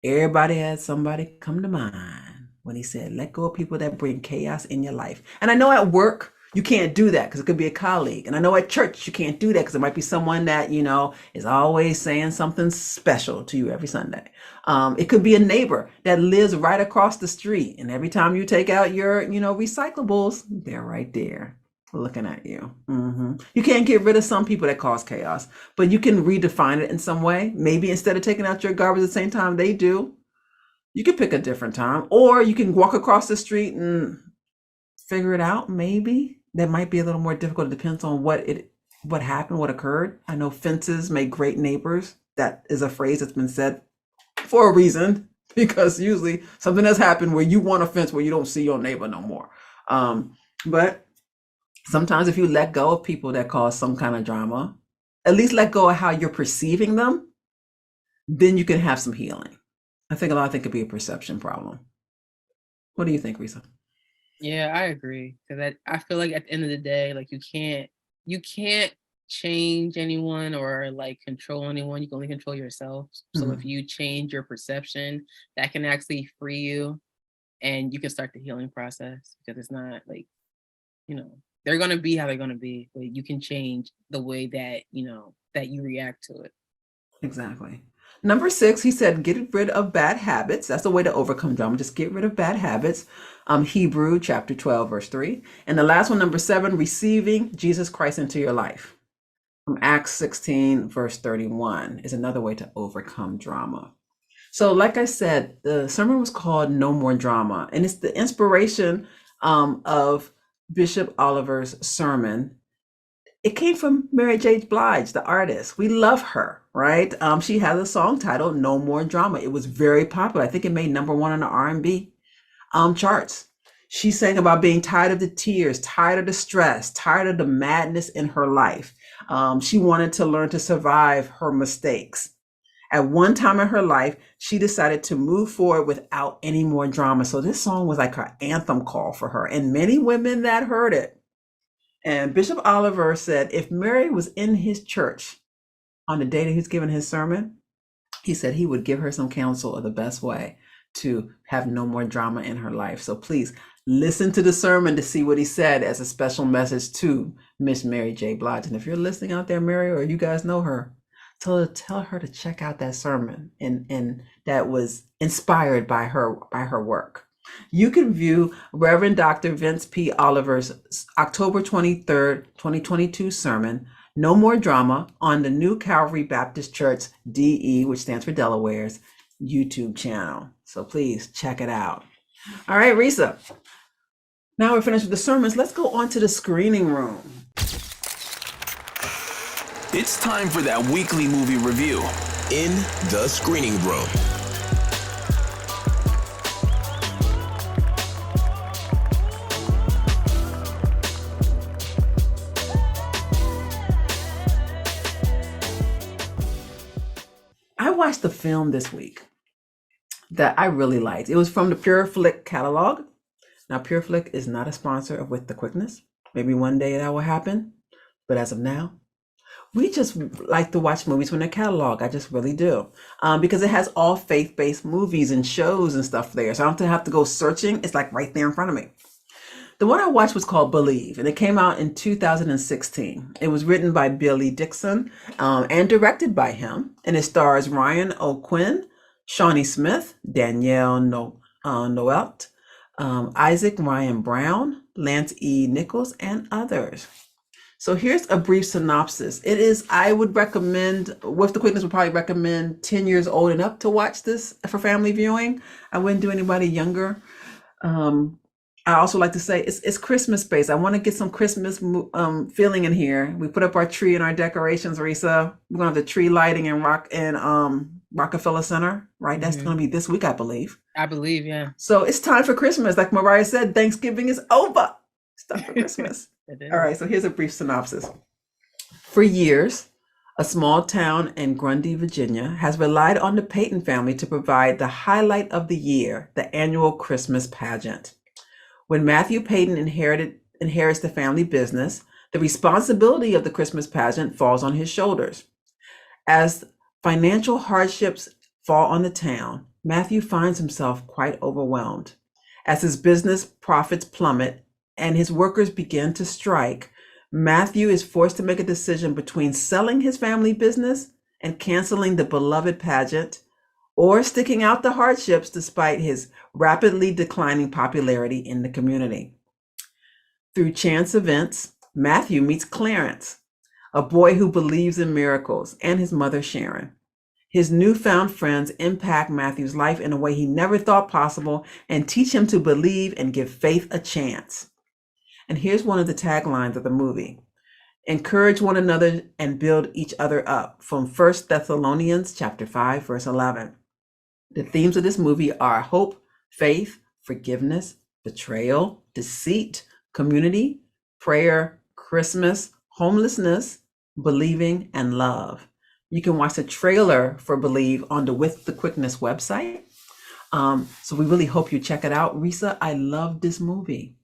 everybody had somebody come to mind when he said, let go of people that bring chaos in your life. And I know at work, you can't do that because it could be a colleague. And I know at church, you can't do that because it might be someone that, is always saying something special to you every Sunday. It could be a neighbor that lives right across the street. And every time you take out your, recyclables, they're right there looking at you. You can't get rid of some people that cause chaos, but you can redefine it in some way. Maybe instead of taking out your garbage at the same time they do, you can pick a different time, or you can walk across the street and figure it out. Maybe that might be a little more difficult. It depends on what happened, what occurred. I know fences make great neighbors. That is a phrase that's been said for a reason, because usually something has happened where you want a fence where you don't see your neighbor no more. But sometimes if you let go of people that cause some kind of drama, at least let go of how you're perceiving them, then you can have some healing. I think a lot of it could be a perception problem. What do you think, Resa? Yeah, I agree. Because I feel like at the end of the day, like you can't change anyone or like control anyone. You can only control yourself. So if you change your perception, that can actually free you, and you can start the healing process, because it's not like, they're going to be how they're going to be, but you can change the way that, that you react to it. Exactly. Number 6, he said, get rid of bad habits. That's the way to overcome drama. Just get rid of bad habits. Hebrew chapter 12, verse 3. And the last one, number 7, receiving Jesus Christ into your life. From Acts 16, verse 31 is another way to overcome drama. So like I said, the sermon was called No More Drama. And it's the inspiration of Bishop Oliver's sermon. It came from Mary J. Blige, the artist. We love her, right? She has a song titled No More Drama. It was very popular. I think it made number 1 on the R&B charts. She sang about being tired of the tears, tired of the stress, tired of the madness in her life. She wanted to learn to survive her mistakes. At one time in her life, she decided to move forward without any more drama. So this song was like her anthem call for her, and many women that heard it. And Bishop Oliver said, if Mary was in his church on the day that he was giving his sermon, he said he would give her some counsel of the best way to have no more drama in her life. So please listen to the sermon to see what he said as a special message to Miss Mary J. Blige. And if you're listening out there, Mary, or you guys know her, tell her to check out that sermon and that was inspired by her work. You can view Reverend Dr. Vince P. Oliver's October 23rd, 2022 sermon, No More Drama, on the New Calvary Baptist Church, DE, which stands for Delaware's, YouTube channel. So please check it out. All right, Resa. Now we're finished with the sermons. Let's go on to the screening room. It's time for that weekly movie review in the screening room. I watched the film this week that I really liked. It was from the Pure Flick catalog. Now, Pure Flick is not a sponsor of With the Quickness. Maybe one day that will happen. But as of now, we just like to watch movies from their catalog. I just really do. Because it has all faith-based movies and shows and stuff there. So I don't have to go searching. It's like right there in front of me. The one I watched was called Believe, and it came out in 2016. It was written by Billy Dixon and directed by him. And it stars Ryan O'Quinn, Shawnee Smith, Danielle Noelt, Isaac Ryan Brown, Lance E. Nichols, and others. So here's a brief synopsis. It is, I would recommend, With the Quickness would probably recommend 10 years old and up to watch this for family viewing. I wouldn't do anybody younger. I also like to say it's Christmas based. I want to get some Christmas feeling in here. We put up our tree and our decorations, Resa. We're gonna have the tree lighting in Rockefeller Center, right? That's gonna be this week, I believe. I believe, yeah. So it's time for Christmas. Like Mariah said, Thanksgiving is over. It's time for Christmas. All right, so here's a brief synopsis. For years, a small town in Grundy, Virginia, has relied on the Peyton family to provide the highlight of the year, the annual Christmas pageant. When Matthew Peyton inherits the family business, the responsibility of the Christmas pageant falls on his shoulders. As financial hardships fall on the town, Matthew finds himself quite overwhelmed. As his business profits plummet and his workers begin to strike, Matthew is forced to make a decision between selling his family business and canceling the beloved pageant, or sticking out the hardships despite his rapidly declining popularity in the community. Through chance events, Matthew meets Clarence, a boy who believes in miracles, and his mother, Sharon. His newfound friends impact Matthew's life in a way he never thought possible and teach him to believe and give faith a chance. And here's one of the taglines of the movie. Encourage one another and build each other up, from 1 Thessalonians chapter 5, verse 11. The themes of this movie are hope, faith, forgiveness, betrayal, deceit, community, prayer, Christmas, homelessness, believing, and love. You can watch the trailer for Believe on the With the Quickness website. So we really hope you check it out. Resa, I love this movie.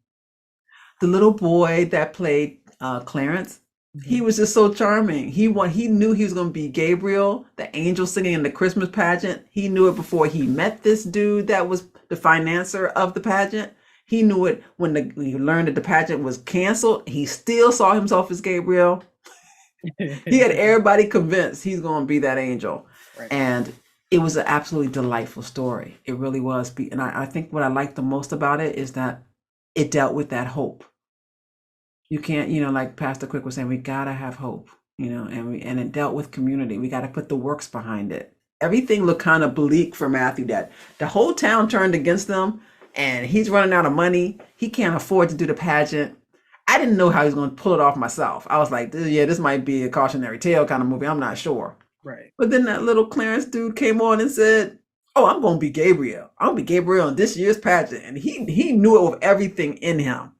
The little boy that played Clarence, he was just so charming. He knew he was going to be Gabriel, the angel singing in the Christmas pageant. He knew it before he met this dude that was the financier of the pageant. He knew it when he learned that the pageant was canceled. He still saw himself as Gabriel. He had everybody convinced he's going to be that angel. Right. And it was an absolutely delightful story. It really was. And I think what I liked the most about it is that it dealt with that hope. You can't, like Pastor Quick was saying, we gotta have hope, and it dealt with community. We gotta put the works behind it. Everything looked kind of bleak for Matthew, that the whole town turned against them and he's running out of money. He can't afford to do the pageant. I didn't know how he was going to pull it off myself. I was like, yeah, this might be a cautionary tale kind of movie. I'm not sure. Right. But then that little Clarence dude came on and said, Oh, I'm going to be Gabriel. I'm going to be Gabriel in this year's pageant. And he knew it with everything in him.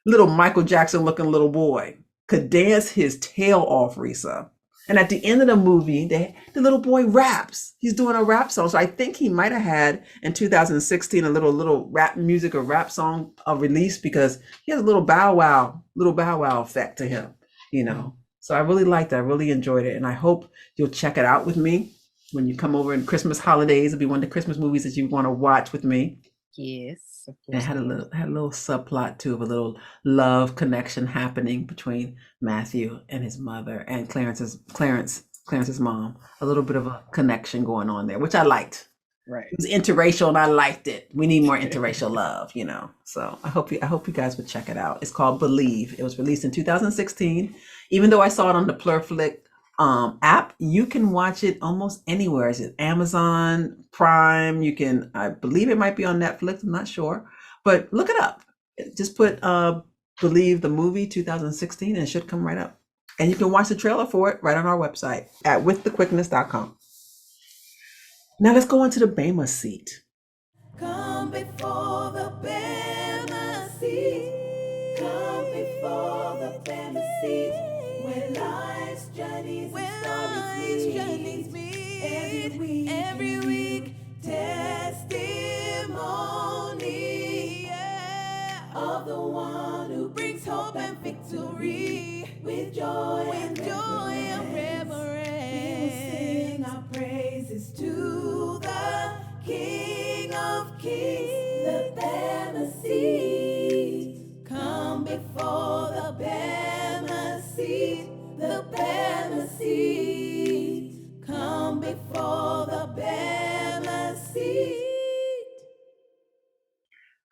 Little Michael Jackson looking little boy could dance his tail off, Resa. And at the end of the movie, the little boy raps. He's doing a rap song. So I think he might have had in 2016 a little rap music or rap song release, because he has a little bow wow effect to him, you know. So I really liked it. I really enjoyed it. And I hope you'll check it out with me when you come over in Christmas holidays. It'll be one of the Christmas movies that you want to watch with me. Yes, of And course. it had a little subplot too, of a little love connection happening between Matthew and his mother and Clarence's mom. A little bit of a connection going on there, which I liked. Right. It was interracial and I liked it. We need more interracial love, you know. So I hope you guys would check it out. It's called Believe. It was released in 2016. Even though I saw it on the Plurflick app, you can watch it almost anywhere. Is it Amazon Prime? You can, I believe it might be on Netflix. I'm not sure, but look it up. Just put Believe the movie 2016 and it should come right up. And you can watch the trailer for it right on our website at withthequickness.com. Now let's go into the Bema Seat. Come before the Bema Seat. Come before the Bema Seat. Where life's journeys meet. Every week, testimony, of the one who brings hope and victory. With joy and reverence, we will sing our praises to the King of Kings, the Bema Seat. Come before the Bema Seat, the Bema Seat. Come before the Bema Seat.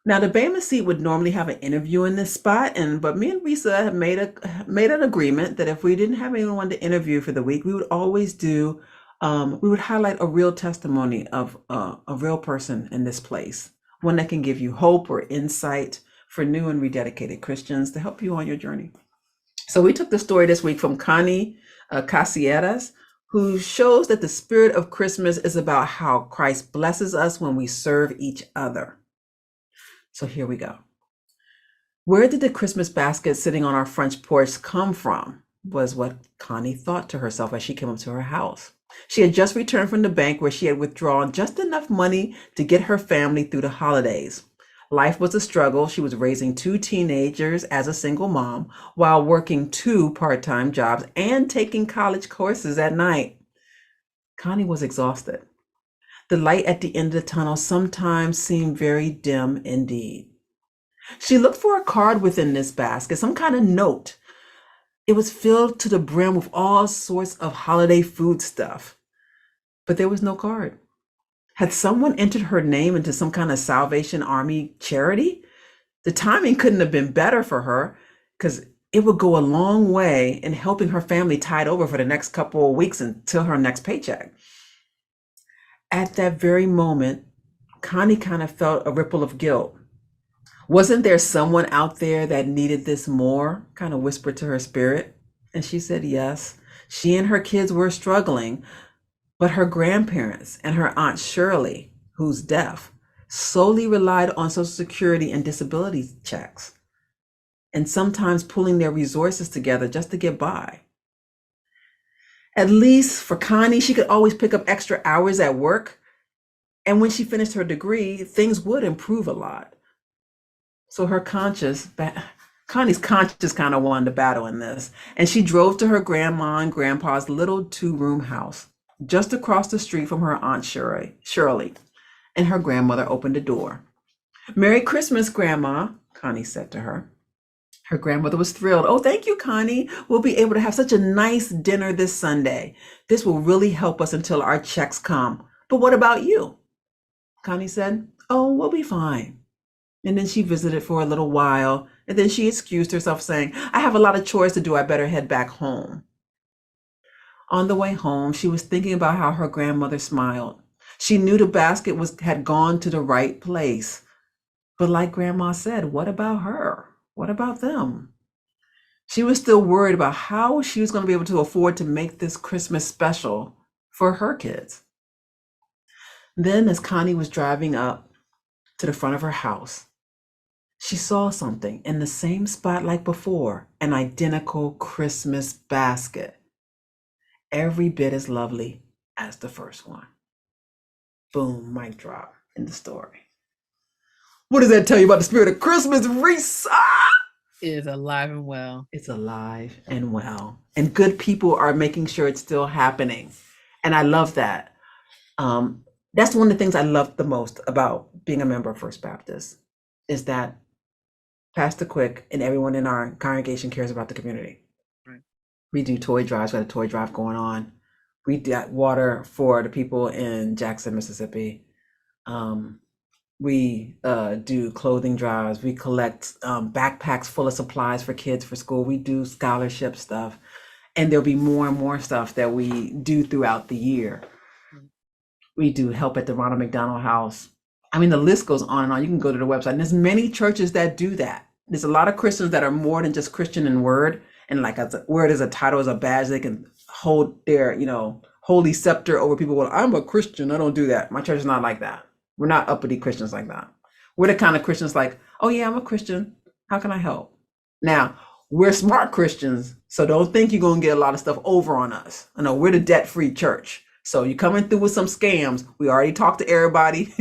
Now the Bema Seat would normally have an interview in this spot, but me and Resa have made an agreement that if we didn't have anyone to interview for the week, we would always do we would highlight a real testimony of a real person in this place, one that can give you hope or insight for new and rededicated Christians to help you on your journey. So we took the story this week from Connie Casares, who shows that the spirit of Christmas is about how Christ blesses us when we serve each other. So here we go. Where did the Christmas basket sitting on our front porch come from? Was what Connie thought to herself as she came up to her house. She had just returned from the bank where she had withdrawn just enough money to get her family through the holidays. Life was a struggle. She was raising 2 teenagers as a single mom while working 2 part-time jobs and taking college courses at night. Connie was exhausted. The light at the end of the tunnel sometimes seemed very dim indeed. She looked for a card within this basket, some kind of note. It was filled to the brim with all sorts of holiday food stuff, but there was no card. Had someone entered her name into some kind of Salvation Army charity? The timing couldn't have been better for her, because it would go a long way in helping her family tide over for the next couple of weeks until her next paycheck. At that very moment, Connie kind of felt a ripple of guilt. Wasn't there someone out there that needed this more? Kind of whispered to her spirit. And she said yes. She and her kids were struggling, but her grandparents and her Aunt Shirley, who's deaf, solely relied on Social Security and disability checks, and sometimes pulling their resources together just to get by. At least for Connie, she could always pick up extra hours at work. And when she finished her degree, things would improve a lot. So Connie's conscience kind of won the battle in this. And she drove to her grandma and grandpa's little 2-room house just across the street from her Aunt Shirley. And her grandmother opened the door. "Merry Christmas, Grandma," Connie said to her. Her grandmother was thrilled. "Oh, thank you, Connie. We'll be able to have such a nice dinner this Sunday. This will really help us until our checks come. But what about you?" Connie said, "Oh, we'll be fine." And then she visited for a little while, and then she excused herself, saying, "I have a lot of chores to do. I better head back home." On the way home, she was thinking about how her grandmother smiled. She knew the basket had gone to the right place. But like Grandma said, what about her? What about them? She was still worried about how she was going to be able to afford to make this Christmas special for her kids. Then as Connie was driving up to the front of her house, she saw something in the same spot like before, an identical Christmas basket. Every bit as lovely as the first one. Boom, mic drop in the story. What does that tell you about the spirit of Christmas, Resa? It is alive and well. It's alive and well. And good people are making sure it's still happening. And I love that. That's one of the things I love the most about being a member of First Baptist, is that Pastor Quick and everyone in our congregation cares about the community. Right. We do toy drives. We had a toy drive going on. We got water for the people in Jackson, Mississippi. We do clothing drives. We collect backpacks full of supplies for kids for school. We do scholarship stuff. And there'll be more and more stuff that we do throughout the year. We do help at the Ronald McDonald House. I mean, the list goes on and on. You can go to the website. And there's many churches that do that. There's a lot of Christians that are more than just Christian in word. And like a word is a title, is a badge. They can hold their, holy scepter over people. Well, I'm a Christian. I don't do that. My church is not like that. We're not uppity Christians like that. We're the kind of Christians like, oh yeah, I'm a Christian. How can I help? Now, we're smart Christians, so don't think you're going to get a lot of stuff over on us. I know we're the debt-free church. So you're coming through with some scams. We already talked to everybody.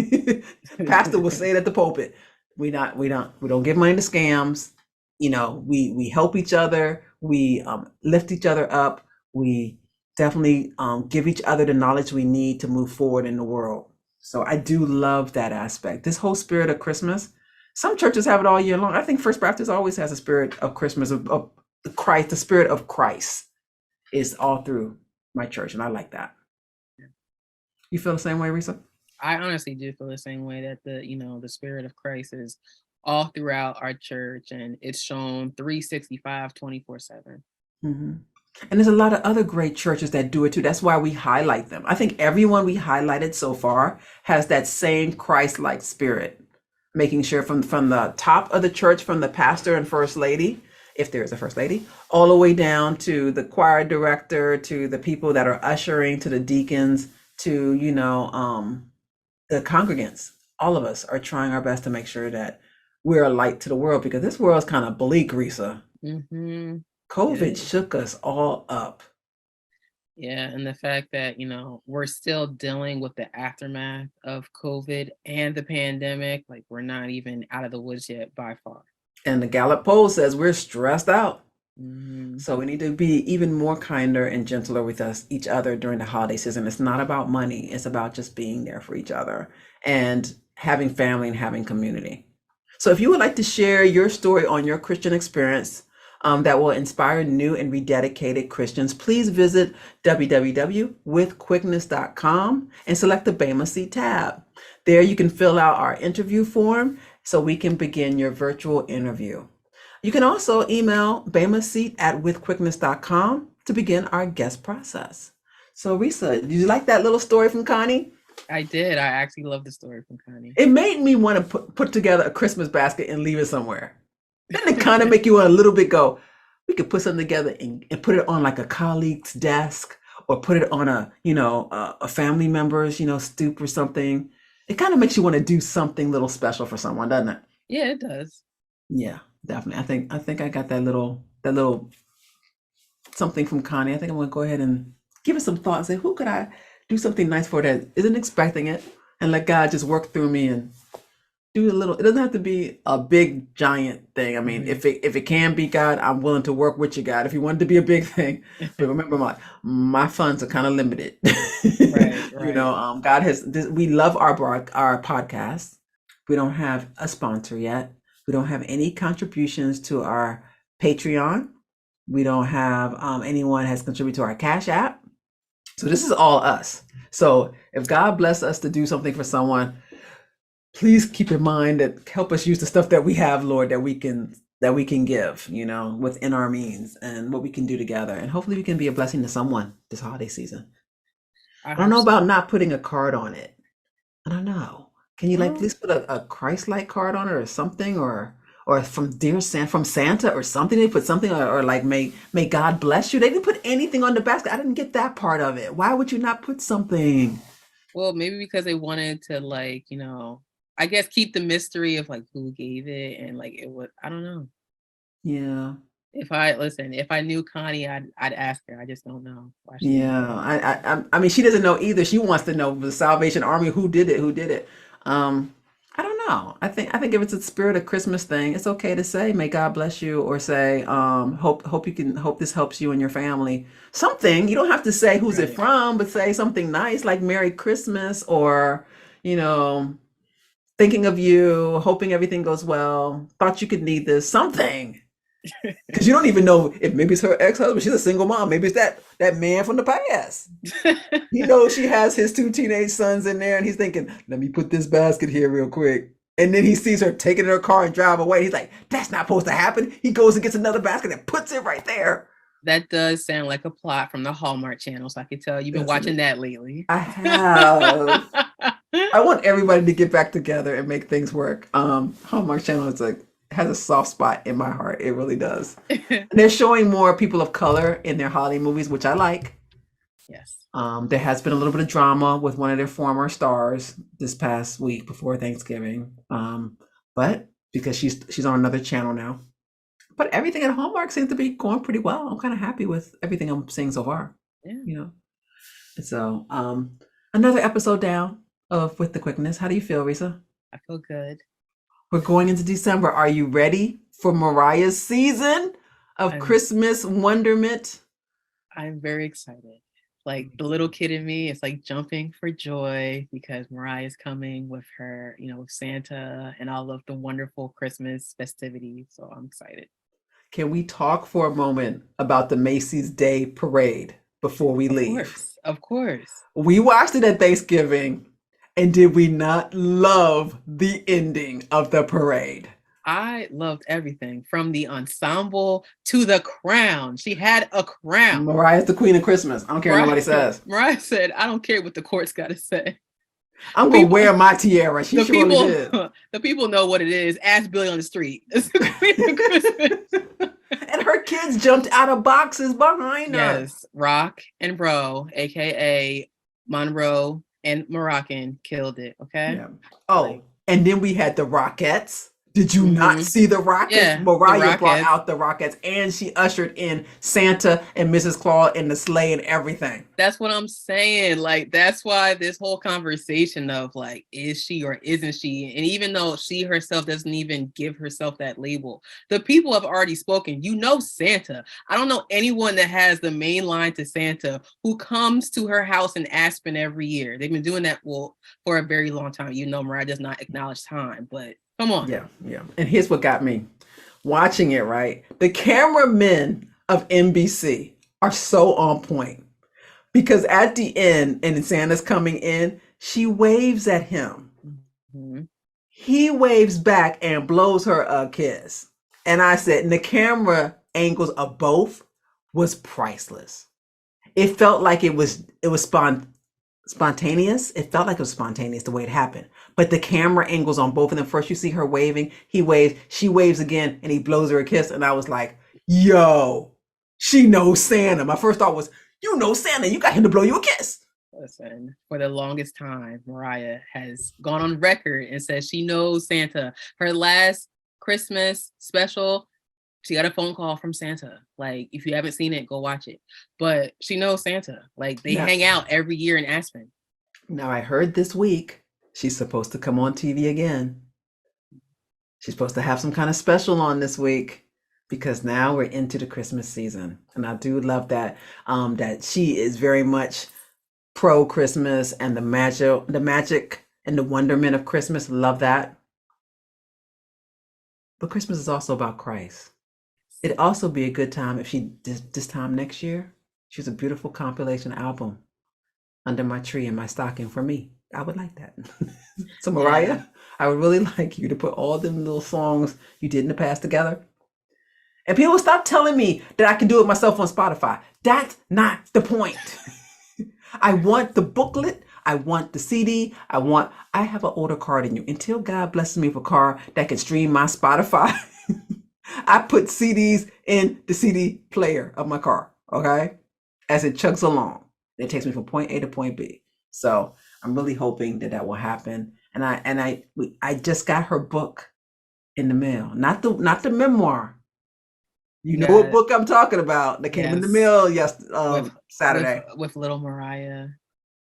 Pastor will say it at the pulpit. We don't give money to scams. We help each other. We lift each other up. We definitely give each other the knowledge we need to move forward in the world. So I do love that aspect. This whole spirit of Christmas, some churches have it all year long. I think First Baptist always has a spirit of Christmas, of Christ. The spirit of Christ is all through my church, and I like that. You feel the same way, Resa? I honestly do feel the same way, that the spirit of Christ is all throughout our church, and it's shown 365, 24/7. Mm-hmm. And there's a lot of other great churches that do it too. That's why we highlight them. I think everyone we highlighted so far has that same Christ-like spirit, making sure from the top of the church, from the pastor and first lady, if there is a first lady, all the way down to the choir director, to the people that are ushering, to the deacons, to, the congregants. All of us are trying our best to make sure that we're a light to the world, because this world's kind of bleak, Resa. Mm-hmm. COVID shook us all up. Yeah, and the fact that, we're still dealing with the aftermath of COVID and the pandemic, like we're not even out of the woods yet by far. And the Gallup poll says we're stressed out. Mm-hmm. So we need to be even more kinder and gentler with each other during the holiday season. It's not about money. It's about just being there for each other and having family and having community. So if you would like to share your story on your Christian experience that will inspire new and rededicated Christians, please visit www.withquickness.com and select the Bema Seat tab. There you can fill out our interview form so we can begin your virtual interview. You can also email bemaseat@withquickness.com to begin our guest process. So Resa, did you like that little story from Connie? I did. I actually love the story from Connie. It made me want to put together a Christmas basket and leave it somewhere. Didn't it kind of make you want a little bit go, we could put something together and put it on like a colleague's desk, or put it on a family member's, stoop or something. It kind of makes you want to do something little special for someone, doesn't it? Yeah, it does. Yeah, definitely. I think I got that little something from Connie. I think I'm gonna go ahead and give it some thought and say, who could I do something nice for that isn't expecting it, and let God just work through me and do a little. It doesn't have to be a big giant thing. I mean, if it can be, God, I'm willing to work with you, God. If you want it to be a big thing, but remember, my funds are kind of limited. Right. God has this. We love our podcast. We don't have a sponsor yet. We don't have any contributions to our Patreon. We don't have anyone has contributed to our Cash App. So this is all us. So if God bless us to do something for someone, please keep in mind that help us use the stuff that we have, Lord, that we can give, within our means and what we can do together. And hopefully we can be a blessing to someone this holiday season. I don't know about not putting a card on it. I don't know. Can you please put a Christ-like card on it or something, or from from Santa or something? They put something, or like may God bless you. They didn't put anything on the basket. I didn't get that part of it. Why would you not put something? Well, maybe because they wanted to, like, I guess keep the mystery of like who gave it, and like it was, I don't know. Yeah. If I knew Connie, I'd ask her. I just don't know why she didn't. Yeah. I mean, she doesn't know either. She wants to know the Salvation Army who did it. I don't know. I think if it's a spirit of Christmas thing, it's okay to say "May God bless you" or say hope this helps you and your family. Something. You don't have to say who's it Right. from, but say something nice like "Merry Christmas" or thinking of you, hoping everything goes well. Thought you could need this. Something. Because you don't even know if maybe it's her ex-husband. She's a single mom. Maybe it's that man from the past. He knows she has his 2 teenage sons in there, and he's thinking, let me put this basket here real quick. And then he sees her take it in her car and drive away. He's like, that's not supposed to happen. He goes and gets another basket and puts it right there. That does sound like a plot from the Hallmark Channel, so I can tell you've been watching that lately. I have. I want everybody to get back together and make things work. Hallmark Channel is has a soft spot in my heart. It really does. And they're showing more people of color in their holiday movies, which I like. Yes. There has been a little bit of drama with one of their former stars this past week before Thanksgiving. But because she's on another channel now. But everything at Hallmark seems to be going pretty well. I'm kind of happy with everything I'm seeing so far. Yeah. So another episode down of With the Quickness. How do you feel, Resa? I feel good. We're going into December. Are you ready for Mariah's season of Christmas wonderment? I'm very excited. Like the little kid in me is like jumping for joy because Mariah's coming with her, with Santa and all of the wonderful Christmas festivities. So I'm excited. Can we talk for a moment about the Macy's Day Parade before we leave? Of course. We watched it at Thanksgiving. And did we not love the ending of the parade? I loved everything from the ensemble to the crown. She had a crown. Mariah's the queen of Christmas. I don't care what nobody says. Mariah said, I don't care what the court's got to say. I'm going to wear my tiara. She surely did. The people know what it is. Ask Billy on the street. It's the queen of Christmas. And her kids jumped out of boxes behind her. Yes. Rock and Bro, a.k.a. Monroe and Moroccan, killed it. Okay. Yeah. Oh, and then we had the Rockettes. Did you not see the Rockettes? Yeah, Mariah brought out the Rockettes, and she ushered in Santa and Mrs. Claus and the sleigh and everything. That's what I'm saying. Like, that's why this whole conversation of like, is she or isn't she? And even though she herself doesn't even give herself that label, the people have already spoken. Santa. I don't know anyone that has the main line to Santa who comes to her house in Aspen every year. They've been doing that for a very long time. Mariah does not acknowledge time, but come on. Yeah. And here's what got me watching it, right? The cameramen of NBC are so on point because at the end, and Santa's coming in, she waves at him. Mm-hmm. He waves back and blows her a kiss. And I said, and the camera angles of both was priceless. It felt like it was spontaneous. It felt like it was spontaneous the way it happened. But the camera angles on both of them. First, you see her waving. He waves. She waves again, and he blows her a kiss. And I was like, yo, she knows Santa. My first thought was, you know Santa. You got him to blow you a kiss. Listen, for the longest time, Mariah has gone on record and said she knows Santa. Her last Christmas special, she got a phone call from Santa. Like, if you haven't seen it, go watch it. But she knows Santa. Like, they hang out every year in Aspen. Now, I heard this week she's supposed to come on TV again. She's supposed to have some kind of special on this week because now we're into the Christmas season. And I do love that, that she is very much pro Christmas and the magic and the wonderment of Christmas. Love that. But Christmas is also about Christ. It'd also be a good time if she this time next year, she has a beautiful compilation album under my tree in my stocking for me. I would like that. So Mariah, I would really like you to put all them little songs you did in the past together. And people stop telling me that I can do it myself on Spotify. That's not the point. I want the booklet. I want the CD. I have an older car than you. Until God blesses me with a car that can stream my Spotify, I put CDs in the CD player of my car, okay? As it chugs along. It takes me from point A to point B. So I'm really hoping that will happen. And I just got her book in the mail, not the memoir. You know what book I'm talking about that came in the mail Saturday. With little Mariah.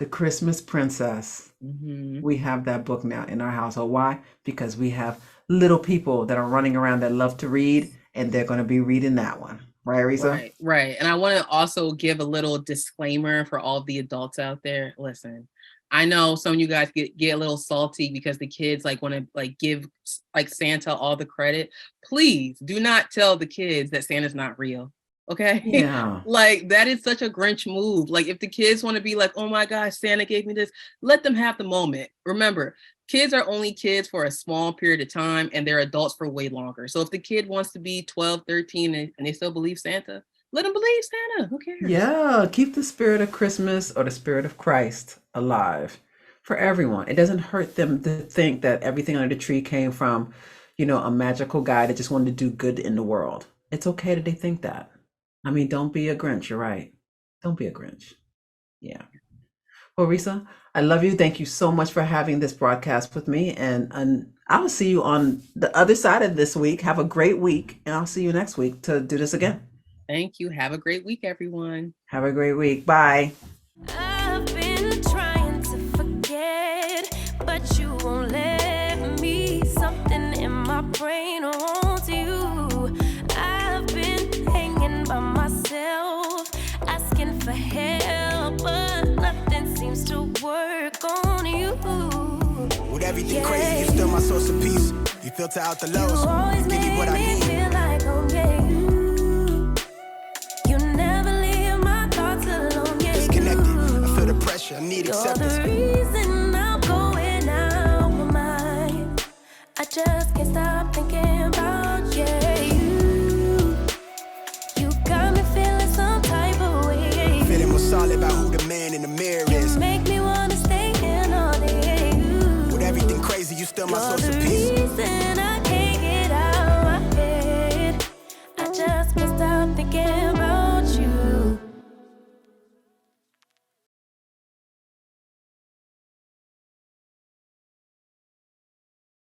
The Christmas Princess. Mm-hmm. We have that book now in our household. Why? Because we have little people that are running around that love to read, and they're going to be reading that one. Right, Resa? Right. And I want to also give a little disclaimer for all the adults out there. Listen, I know some of you guys get a little salty because the kids like want to like give like Santa all the credit. Please do not tell the kids that Santa's not real. Okay. Yeah. Like that is such a Grinch move. Like if the kids want to be like, oh my gosh, Santa gave me this, let them have the moment. Remember, kids are only kids for a small period of time and they're adults for way longer. So if the kid wants to be 12, 13 and they still believe Santa, let them believe Santa. Who cares? Yeah. Keep the spirit of Christmas or the spirit of Christ alive for everyone. It doesn't hurt them to think that everything under the tree came from, a magical guy that just wanted to do good in the world. It's okay that they think that. I mean, don't be a Grinch. You're right. Don't be a Grinch. Yeah. Well, Resa, I love you. Thank you so much for having this broadcast with me. And I will see you on the other side of this week. Have a great week. And I'll see you next week to do this again. Thank you. Have a great week, everyone. Have a great week. Bye. I've been trying to forget, but you won't let me. Something in my brain wants you. I've been hanging by myself, asking for help, but nothing seems to work on you. With everything crazy, you're still my source of peace. You filter out the lows, You always give me what I make me need. feel like home, yeah. You never leave my thoughts alone, yeah. Disconnected, I feel the pressure, I need You're acceptance. the reason I'm going out my mind. I just can't stop thinking about you. You got me feeling some type of way. Feeling more solid about who the man in the mirror is. You make me wanna stay in all day. With everything crazy, you still my source of